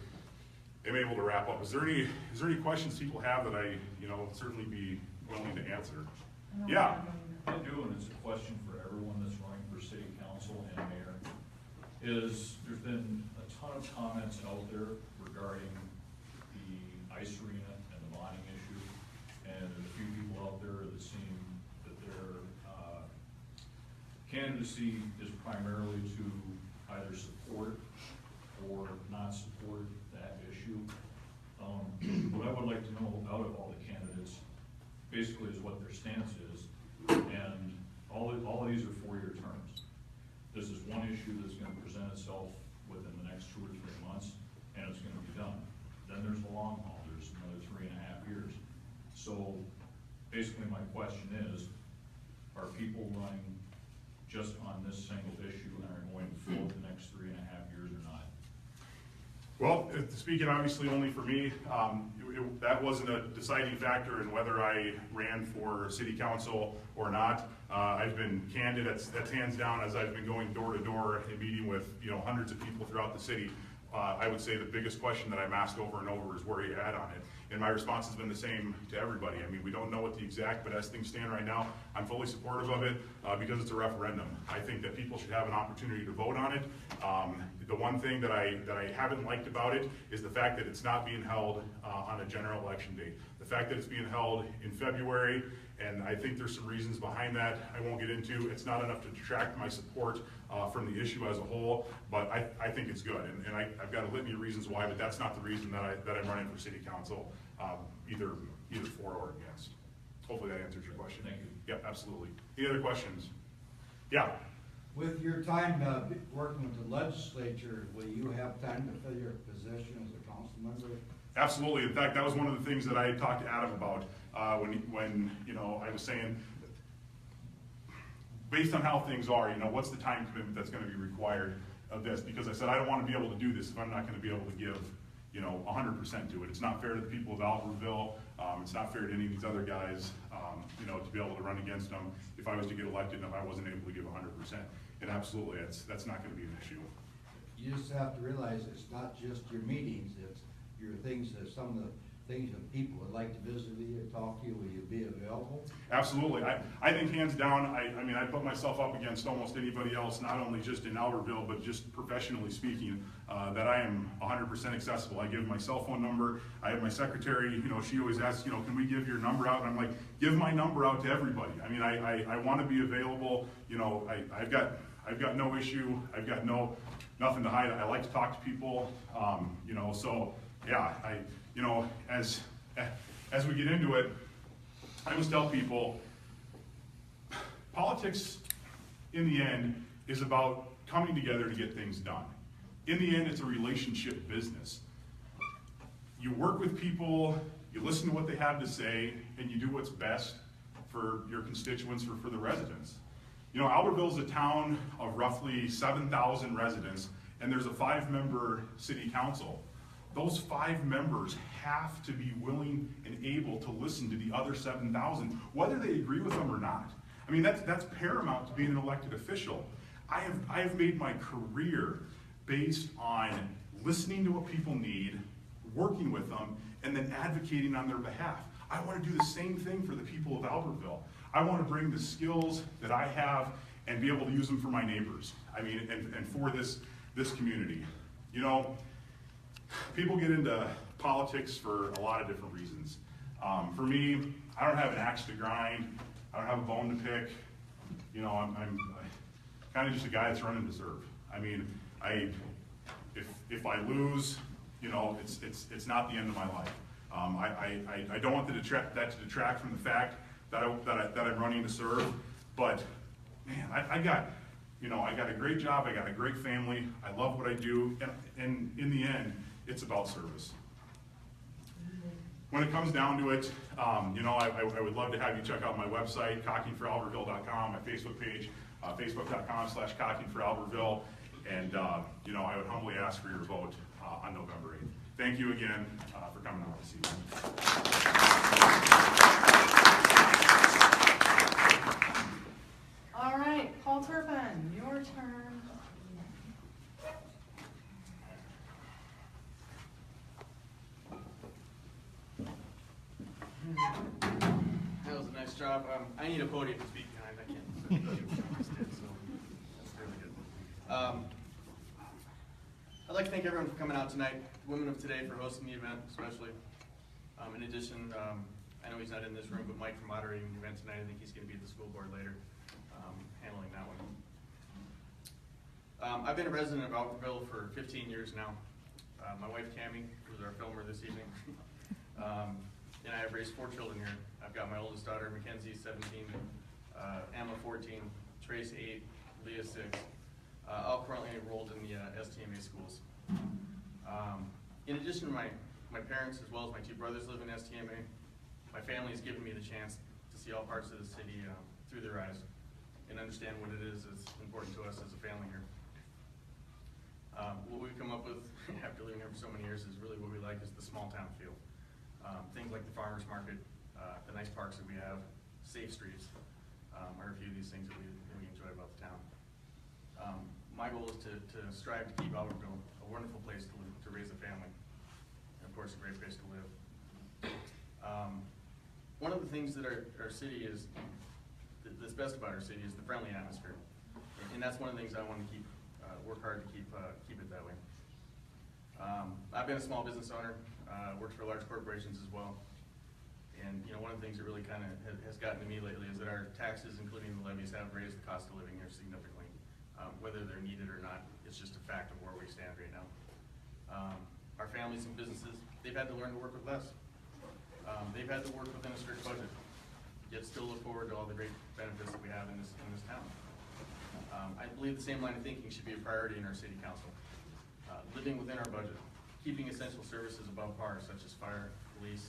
am able to wrap up. Is there any questions people have that I, you know, certainly be willing to answer? Yeah. I do, and it's a question for everyone that's running for city council and mayor, is there's been a ton of comments out there regarding the ice arena and the bonding issue, and there's a few people out there that seem that their candidacy is primarily to either support or not support that issue. what I would like to know out of all the candidates, basically is what their stance is. And all of these are 4-year terms. This is one issue that's gonna present itself within the next 2 or 3 months, and it's gonna be done. Then there's the long haul, there's another 3.5 years. So basically my question is, are people running just on this single issue and are going to float the next 3.5 years or not? Well, speaking obviously only for me, that wasn't a deciding factor in whether I ran for city council or not. I've been candid, that's hands down, as I've been going door to door and meeting with hundreds of people throughout the city. I would say the biggest question that I'm asked over and over is where are you at on it? And my response has been the same to everybody. I mean, we don't know what the exact, but as things stand right now, I'm fully supportive of it because it's a referendum. I think that people should have an opportunity to vote on it. The one thing that I haven't liked about it is the fact that it's not being held on a general election date. The fact that it's being held in February, and I think there's some reasons behind that I won't get into. It's not enough to detract my support from the issue as a whole, but I think it's good. And I've got a litany of reasons why, but that's not the reason that I'm running for city council, either for or against. Hopefully that answers your question. Thank you. Yep, absolutely. Any other questions? Yeah. With your time working with the legislature, will you have time to fill your position as a council member? Absolutely. In fact, that was one of the things that I talked to Adam about when I was saying, based on how things are, what's the time commitment that's going to be required of this? Because I said I don't want to be able to do this if I'm not going to be able to give 100% to it. It's not fair to the people of Albertville. It's not fair to any of these other guys, to be able to run against them if I was to get elected and if I wasn't able to give 100%. And absolutely, that's not going to be an issue. You just have to realize it's not just your meetings, it's your things, some of the things that people would like to visit with you, talk to you, will you be available? Absolutely. I think hands down, I put myself up against almost anybody else, not only just in Albertville, but just professionally speaking, that I am 100% accessible. I give my cell phone number. I have my secretary, she always asks, can we give your number out? And I'm like, give my number out to everybody. I mean, I want to be available. I've got no issue. I've got nothing to hide. I like to talk to people, so yeah, as we get into it, I always tell people, politics in the end is about coming together to get things done. In the end, it's a relationship business. You work with people, you listen to what they have to say, and you do what's best for your constituents or for the residents. Albertville is a town of roughly 7,000 residents, and there's a 5-member city council. Those 5 members have to be willing and able to listen to the other 7,000, whether they agree with them or not. I mean, that's paramount to being an elected official. I have made my career based on listening to what people need, working with them, and then advocating on their behalf. I want to do the same thing for the people of Albertville. I want to bring the skills that I have and be able to use them for my neighbors. I mean, and for this community. People get into politics for a lot of different reasons. For me, I don't have an axe to grind. I don't have a bone to pick. I'm kind of just a guy that's running to serve. I mean, if I lose, it's not the end of my life. I don't want that to detract from the fact that I'm running to serve. But man, I got a great job. I got a great family. I love what I do, and in the end, it's about service. When it comes down to it, I would love to have you check out my website, cockingforalbertville.com, my Facebook page, facebook.com/cockingforalbertville, and I would humbly ask for your vote on November 8th. Thank you again for coming out this evening. All right, Paul Turpin, your turn. That was a nice job. I need a podium to speak behind. I can't. So that's really good. I'd like to thank everyone for coming out tonight. Women of Today for hosting the event, especially. In addition, I know he's not in this room, but Mike for moderating the event tonight. I think he's going to be at the school board later, handling that one. I've been a resident of Albertville for 15 years now. My wife Tammy, who's our filmer this evening, And I have raised 4 children here. I've got my oldest daughter, Mackenzie, 17, Emma, 14, Trace, 8, Leah, 6, all currently enrolled in the STMA schools. In addition to my parents, as well as my 2 brothers live in STMA, my family has given me the chance to see all parts of the city through their eyes and understand what it is that's important to us as a family here. What we've come up with after living here for so many years is really what we like is the small town feel. Things like the farmer's market, the nice parks that we have, safe streets, are a few of these things that we enjoy about the town. My goal is to strive to keep Albertville a wonderful place to raise a family, and of course a great place to live. One of the things that our city is, that's best about our city is the friendly atmosphere. And that's one of the things I want to keep, work hard to keep it that way. I've been a small business owner, worked for large corporations as well. And one of the things that really kind of has gotten to me lately is that our taxes, including the levies, have raised the cost of living here significantly. Whether they're needed or not, it's just a fact of where we stand right now. Our families and businesses, they've had to learn to work with less. They've had to work within a strict budget, yet still look forward to all the great benefits that we have in this town. I believe the same line of thinking should be a priority in our city council. Living within our budget, keeping essential services above par, such as fire, police,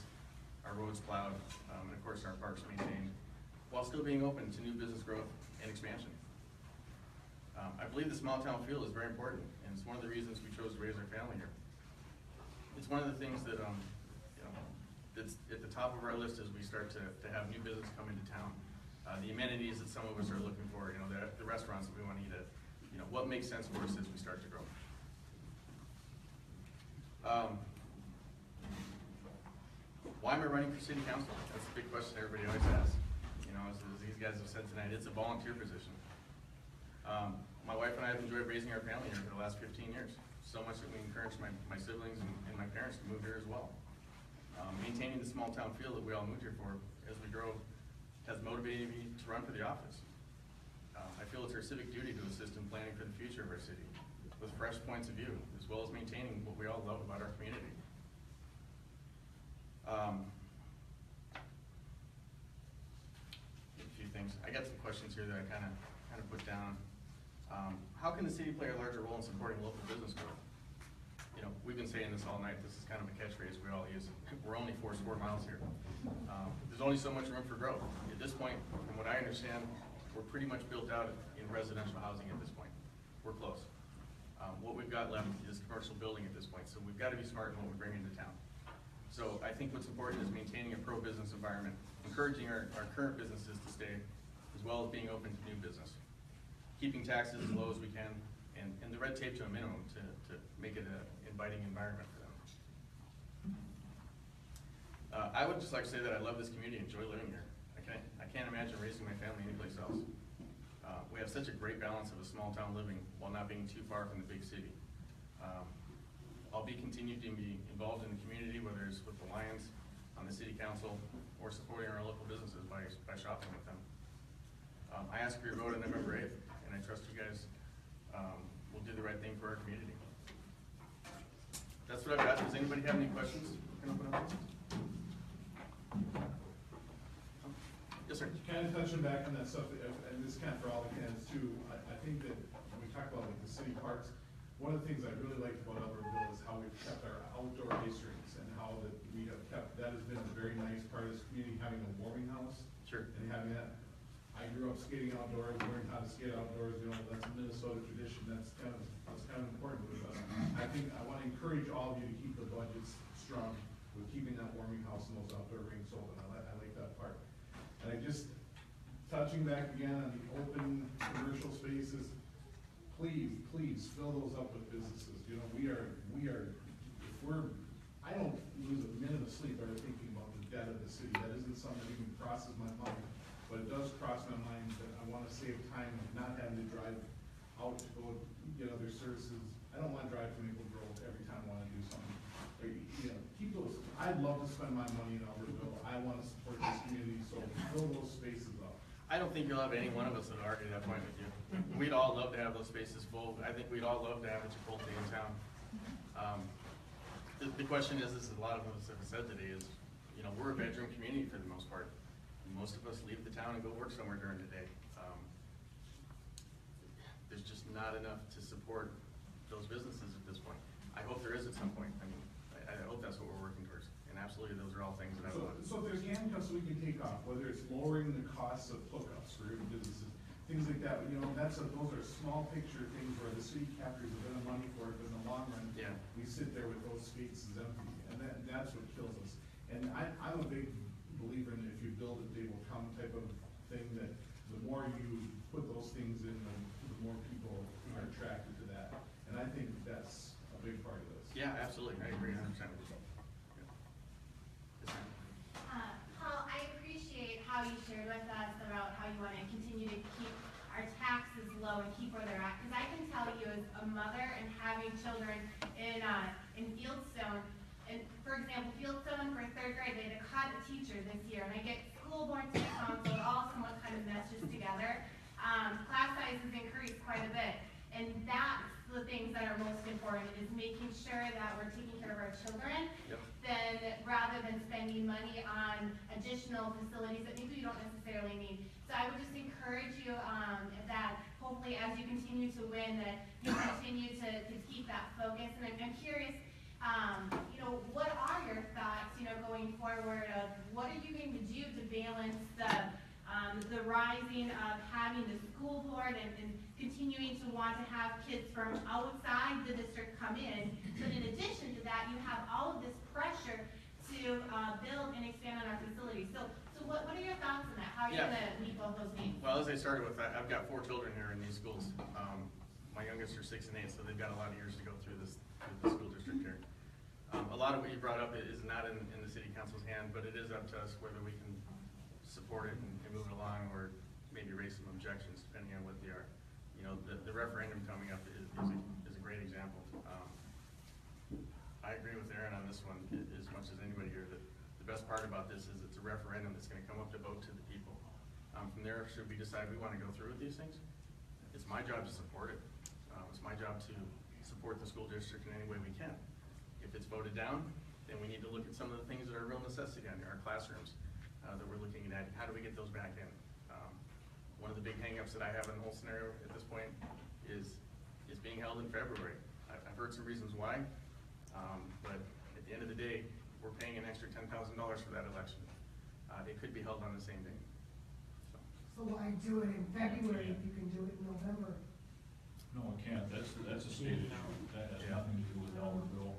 our roads plowed, and of course our parks maintained, while still being open to new business growth and expansion. I believe the small town feel is very important, and it's one of the reasons we chose to raise our family here. It's one of the things that that's at the top of our list as we start to have new business come into town. The amenities that some of us are looking for, the restaurants that we want to eat at, what makes sense for us as we start to grow. Why am I running for city council? That's a big question everybody always asks. As these guys have said tonight, it's a volunteer position. My wife and I have enjoyed raising our family here for the last 15 years. So much that we encourage my siblings and my parents to move here as well. Maintaining the small town feel that we all moved here for as we grow has motivated me to run for the office. I feel it's our civic duty to assist in planning for the future of our city with fresh points of view, as well as maintaining what we all love about our community. A few things. I got some questions here that I kind of put down. How can the city play a larger role in supporting local business growth? We've been saying this all night. This is kind of a catchphrase we all use. We're only 4 square miles here. There's only so much room for growth. At this point, from what I understand, we're pretty much built out in residential housing at this point. We're close. What we've got left is commercial building at this point, so we've got to be smart in what we bring into town. So I think what's important is maintaining a pro-business environment, encouraging our current businesses to stay, as well as being open to new business. Keeping taxes as low as we can, and the red tape to a minimum to make it an inviting environment for them. I would just like to say that I love this community and enjoy living here. I can't imagine raising my family anyplace else. We have such a great balance of a small town living while not being too far from the big city. I'll be continued to be involved in the community, whether it's with the Lions, on the city council, or supporting our local businesses by shopping with them. I ask for your vote on November 8th, and I trust you guys will do the right thing for our community. That's what I've got. Does anybody have any questions? Can I open up? Yes, sir. Kind of touching back on that stuff, and this kind of for all the candidates too, I think that when we talk about like the city parks, one of the things I really liked about Albertville is how we've kept our outdoor ice rinks and how that we have kept, that has been a very nice part of this community, having a warming house. Sure. And having that. I grew up skating outdoors, learned how to skate outdoors, that's a Minnesota tradition, that's kind of important with us. I think I want to encourage all of you to keep the budgets strong with keeping that warming house and those outdoor rinks open. I like that part. And I just, touching back again on the open commercial spaces, please fill those up with businesses. I don't lose a minute of sleep ever thinking about the debt of the city. That isn't something that even crosses my mind. But it does cross my mind that I want to save time of not having to drive out to go get other services. I don't want to drive to Maple Grove every time I want to do something. But, keep those. I'd love to spend my money in Albertville. I want to support this community, so fill those spaces up. I don't think you'll have any one of us that will argue that point with you. We'd all love to have those spaces full. I think we'd all love to have a Chipotle in town. The question is a lot of us have said today is, you know, we're a bedroom community for the most part. Most of us leave the town and go work somewhere during the day. There's just not enough to support those businesses at this point. I hope there is at some point. I mean, I hope that's what we're working towards. And absolutely, those are all things that I want. So if there's handcuffs we can take off, whether it's lowering the costs of hookups for businesses, things like that, you know, those are small picture things where the city captures a bit of money for it, but in the long run, Yeah. we sit there with those spaces empty, and that's what kills us. And I'm a big believer in if you build it, they will come type of thing, that the more you put those things in, the more people are attracted to that. And I think that's a big part of this. Yeah, absolutely. I agree 100% with you. Paul, I appreciate how you shared with us about how you want to continue to keep our taxes low and keep where they're at. Because I can tell you as a mother and having children in Fieldstone, and for example, Fieldstone for 3rd grade, they had to cut a teacher this year, and I get school board, city council, it all somewhat kind of meshes together. Class sizes increased quite a bit, and that's the things that are most important, is making sure that we're taking care of our children, Yep. then rather than spending money on additional facilities that maybe we don't necessarily need. So I would just encourage you that hopefully as you continue to win, that you continue to keep that focus. And I'm curious, you know, what are your thoughts, you know, going forward of what are you going to do to balance the rising of having the school board and continuing to want to have kids from outside the district come in, but in addition to that, you have all of this pressure to build and expand on our facilities. So what are your thoughts on that? How are you Yeah. going to meet both those needs? Well, as I started with, I've got 4 children here in these schools. My youngest are 6 and 8, so they've got a lot of years to go through the school district here. A lot of what you brought up is not in the city council's hand, but it is up to us whether we can support it and move it along, or maybe raise some objections depending on what they are. You know, the referendum coming up is a great example. I agree with Aaron on this one as much as anybody here, that the best part about this is it's a referendum that's going to come up to vote to the people. From there, should we decide we want to go through with these things, it's my job to support it. It's my job to support the school district in any way we can. If it's voted down, then we need to look at some of the things that are a real necessity on our classrooms that we're looking at. How do we get those back in? One of the big hangups that I have in the whole scenario at this point is being held in February. I've heard some reasons why, but at the end of the day, we're paying an extra $10,000 for that election. It could be held on the same day. So why do it in February if you can do it in November? No, it can't. That's a state issue. That has nothing to do with Albertville.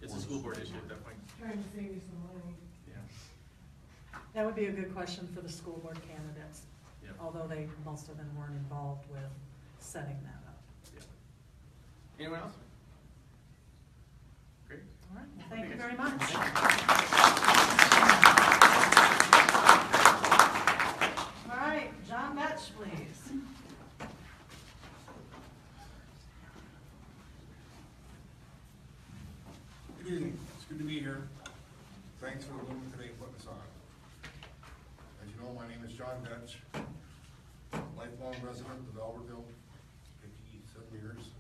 It's a school board issue at that point. Trying to save you some money. Yeah. That would be a good question for the school board candidates, Yep. although most of them weren't involved with setting that up. Yep. Anyone else? Great. All right, well, thank you very much. All right, John Betch, please. Good evening, it's good to be here. Thanks for the women today putting us on. As you know, my name is John Dutch, lifelong resident of Albertville, 57 years.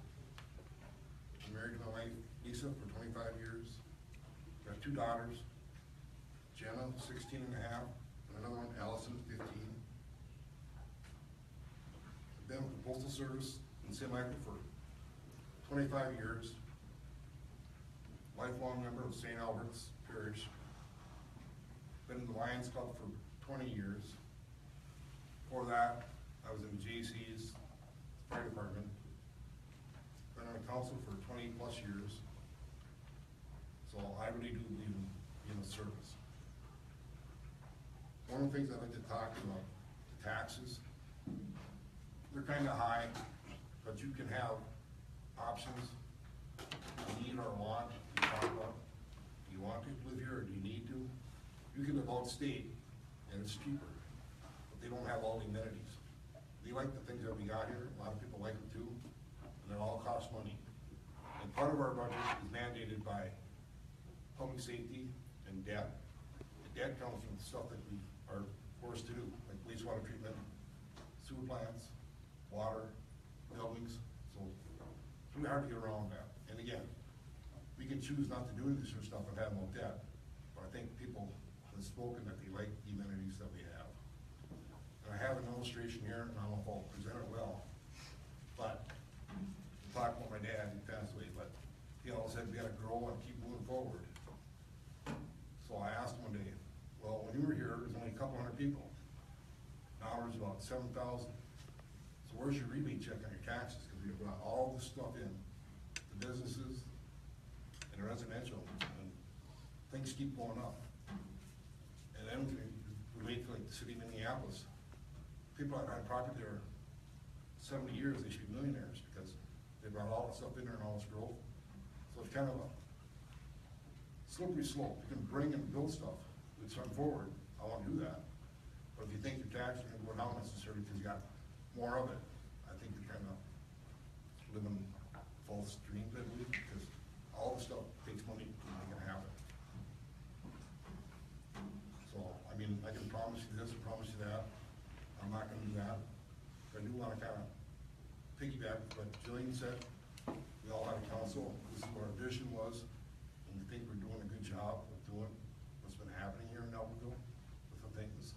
I'm married to my wife Lisa for 25 years. Got 2 daughters, Jenna, 16 and a half, and another one, Allison, 15. I've been with the Postal Service in St. Michael for 25 years. Lifelong member of St. Albert's Parish. Been in the Lions Club for 20 years. Before that, I was in JC's fire department. Been on the council for 20 plus years. So I really do believe in the service. One of the things I'd like to talk about, the taxes. They're kind of high, but you can have options. You need or want, you talk about, do you want to live here or do you need to? You can live outstate and it's cheaper, but they don't have all the amenities. They like the things that we got here, a lot of people like them too, and it all costs money. And part of our budget is mandated by public safety and debt. The debt comes from stuff that we are forced to do, like wastewater treatment, sewer plants, water, buildings, so it's really hard to get around that. And again, we can choose not to do this sort of stuff and have no debt, but I think people have spoken that they like the amenities that we have. And I have an illustration here, and I don't know if I'll present it well, but talk about my dad, he passed away, but he always said we gotta grow and keep moving forward. So I asked him one day, well, when you were here, there was only a couple hundred people. Now there's about 7,000. So where's your rebate check on your taxes? Because we brought all this stuff in, the businesses and the residential, and things keep going up. And then we wait for like the city of Minneapolis. People that had property there 70 years, they should be millionaires because they brought all that stuff in there and all this growth. So it's kind of a slippery slope. You can bring and build stuff. It's on forward. I want to do that. But if you think your taxes are going to go down necessarily because you got more of it, I think you're kind of living false dreams, I believe, because all the stuff takes money to make it happen. So, I mean, I can promise you this, promise you that. I'm not going to do that. But I do want to kind of piggyback what Jillian said. We all had a council. This is what our vision was. And we think we're doing a good job of doing what's been happening here in Albertville with the things.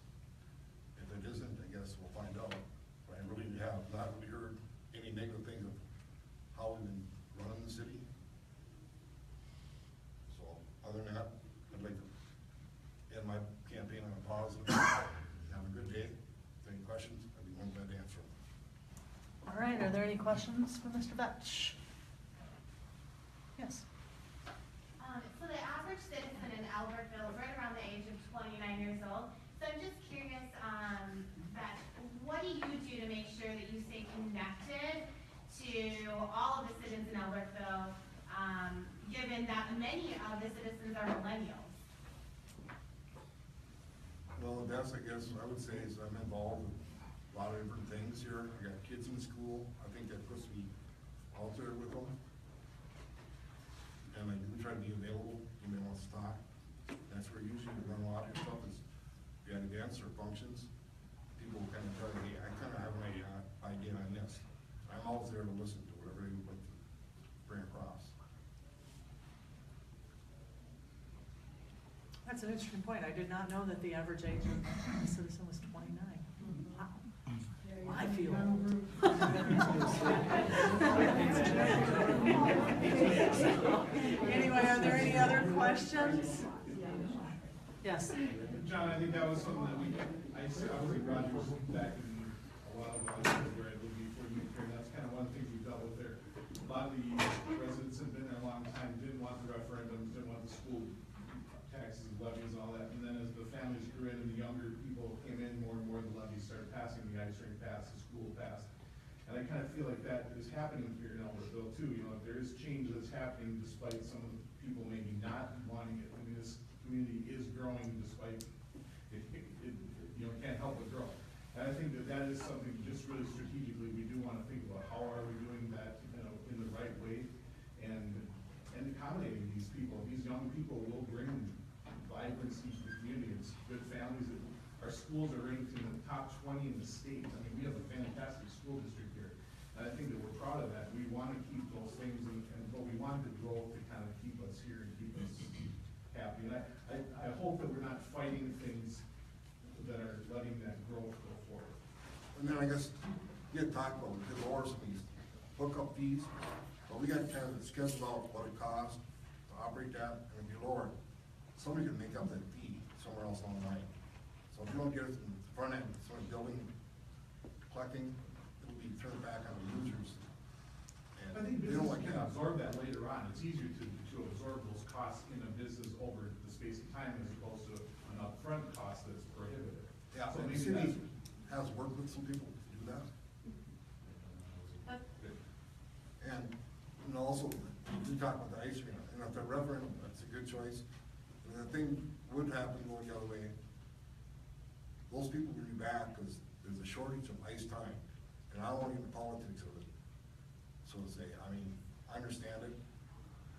If it isn't, I guess we'll find out. But I really have not really heard any negative things of how we've been running the city. So other than that, I'd like to end my campaign on a positive. Have a good day. If there are any questions, I'd be more than glad to answer them. All right, are there any questions for Mr. Vetch? Yes. So the average citizen in Albertville is right around the age of 29 years old. So I'm just curious, that what do you do to make sure that you stay connected to all of the citizens in Albertville, given that many of the citizens are millennials? Well, the best, I guess, I would say is I'm involved with a lot of different things here. I got kids in school. I think that puts me out there with them. And I do try to be available when they want to talk. That's where usually we run a lot of your stuff is we had events or functions. People kind of tell me, hey, I kind of have an idea on this. I'm always there to listen to whatever you would like to bring across. That's an interesting point. I did not know that the average age of a citizen was 29. Wow. I feel old. Anyway, are there any other questions? Yes. John, I think that was something that I was in Rogers back in a while ago, where I lived before you came. That's kind of one thing we dealt with there. A lot of the residents had been there a long time, didn't want the referendums, didn't want the school taxes, levies, and all that. And then as the families grew in and the younger people came in, more and more the levies started passing, the ice rink passed, the school passed. And I kind of feel like that is happening here in Albertville too. You know, there is change that's happening despite some of the people maybe not wanting it. I mean, this community is growing despite it you know, can't help but grow. And I think that that is something just really strategically we do want to think about. How are we doing that, you know, in the right way and accommodating these people. These young people will bring vibrancy to the community. It's good families. Our schools are ranked in the top 20 in the state. I mean, we have a fantastic school district here. And I think that we're proud of that. We want to keep those things, but we want the growth to kind of keep us here and keep us happy. And I hope that we're not fighting things that are letting that growth go forward. And then I guess you had talked about the lower some of these hookup fees, but we got to kind of discuss about what it costs to operate that, and if you lower it, somebody can make up that fee somewhere else on the line. So if you don't get it from the front end, sort of building, collecting, it'll be turned back on the users. I think businesses can absorb that later on. It's easier to absorb those costs in a business over the space of time as opposed to an upfront cost that's prohibitive. Yeah, So and the maybe city that's, has worked with some people to do that. And, you know, also, you talk about the ice arena, and if the referendum, that's a good choice. And the thing would happen going the other way, those people would be back because there's a shortage of ice time. And I don't want to get into politics of it, so to say. I mean, I understand it,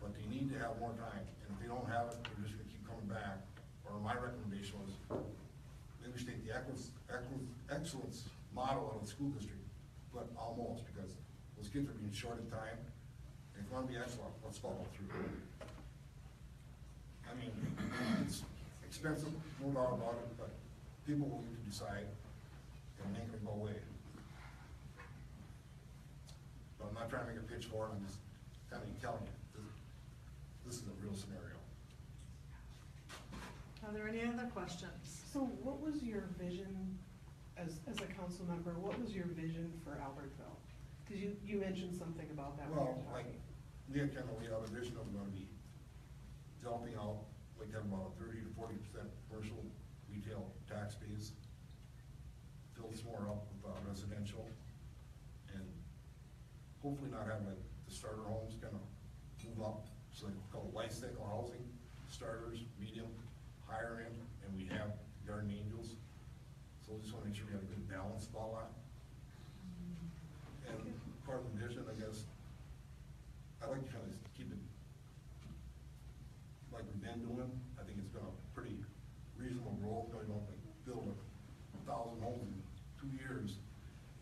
but they need to have more time. And if they don't have it, they're just gonna keep coming back. Or my recommendation was, maybe state the excellence model of the school district, but almost, because those kids are being short in time. And if you want to be excellent, let's follow through. mean, it's expensive, no doubt about it, but people will need to decide and make it go away. But I'm not trying to make a pitch for it, I'm just kind of telling you, this is a real scenario. Are there any other questions? So what was your vision, as a council member, what was your vision for Albertville? Because you mentioned something about that when you Well, were like, talking. we have a vision of gonna be developing out, like have about a 30 to 40% commercial retail tax base, fill some more up with residential, and hopefully not have like the starter homes kind of move up, so they call it life cycle housing, starters, medium, higher end, and we have garden angels. So we just wanna make sure we have a good balance of all that. And part of the vision, I guess, I like to kind of keep it like we've been doing. I think it's been a pretty reasonable growth. We don't like build 1,000 homes in 2 years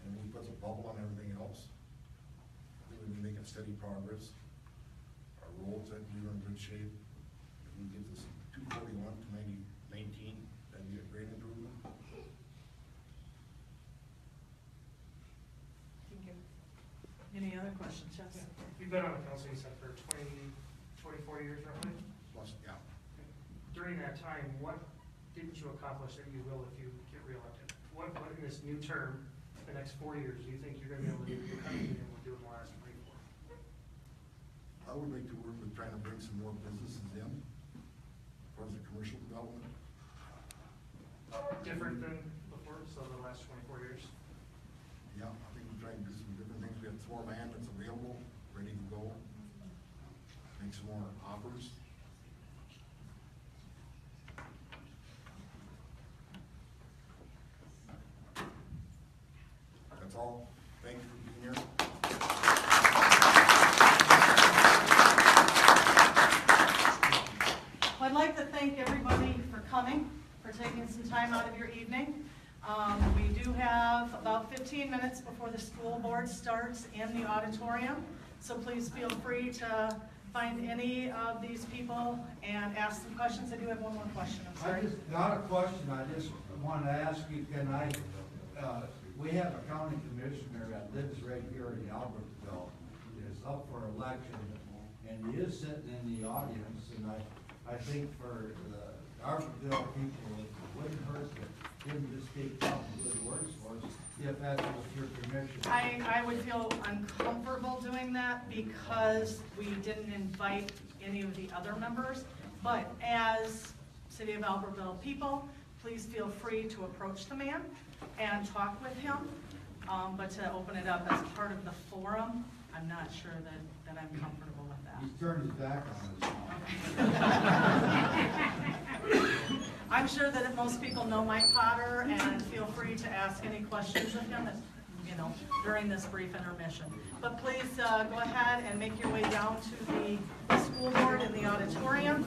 and we put a bubble on everything else. I think we've been making steady progress. Our roads, I think, are in good shape. If we get this 241 to 19, that'd be a great improvement. Thank you. Any other questions? Yes. You've been on the council, you said, for 24 years roughly? Plus, yeah. During that time, what didn't you accomplish that you will if you get reelected? What in this new term, the next 4 years, do you think you're gonna be able to do, you're gonna be able to do in the last 24? I would like to work with trying to bring some more businesses in, as far as the commercial development. Different than before, so the last 24 years? Yeah, I think we're trying to do some different things. We have more land that's available, ready to go. Make some more offers. That's all. Thank you for being here. I'd like to thank everybody for coming, for taking some time out of your evening. We do have about 15 minutes before the school board starts in the auditorium, so please feel free to find any of these people and ask some questions. I do have one more question, I'm sorry. Not a question, I just wanted to ask you, we have a county commissioner that lives right here in Albertville, is up for election, and he is sitting in the audience, and I think for the Albertville people, it wouldn't hurt to him to speak up good words for us, if that was your permission. I would feel uncomfortable doing that because we didn't invite any of the other members, but as City of Albertville people, please feel free to approach the man and talk with him, but to open it up as part of the forum, I'm not sure that I'm comfortable with that. He's turned his back on us now. I'm sure that most people know Mike Potter and feel free to ask any questions of him, during this brief intermission. But please go ahead and make your way down to the school board in the auditorium.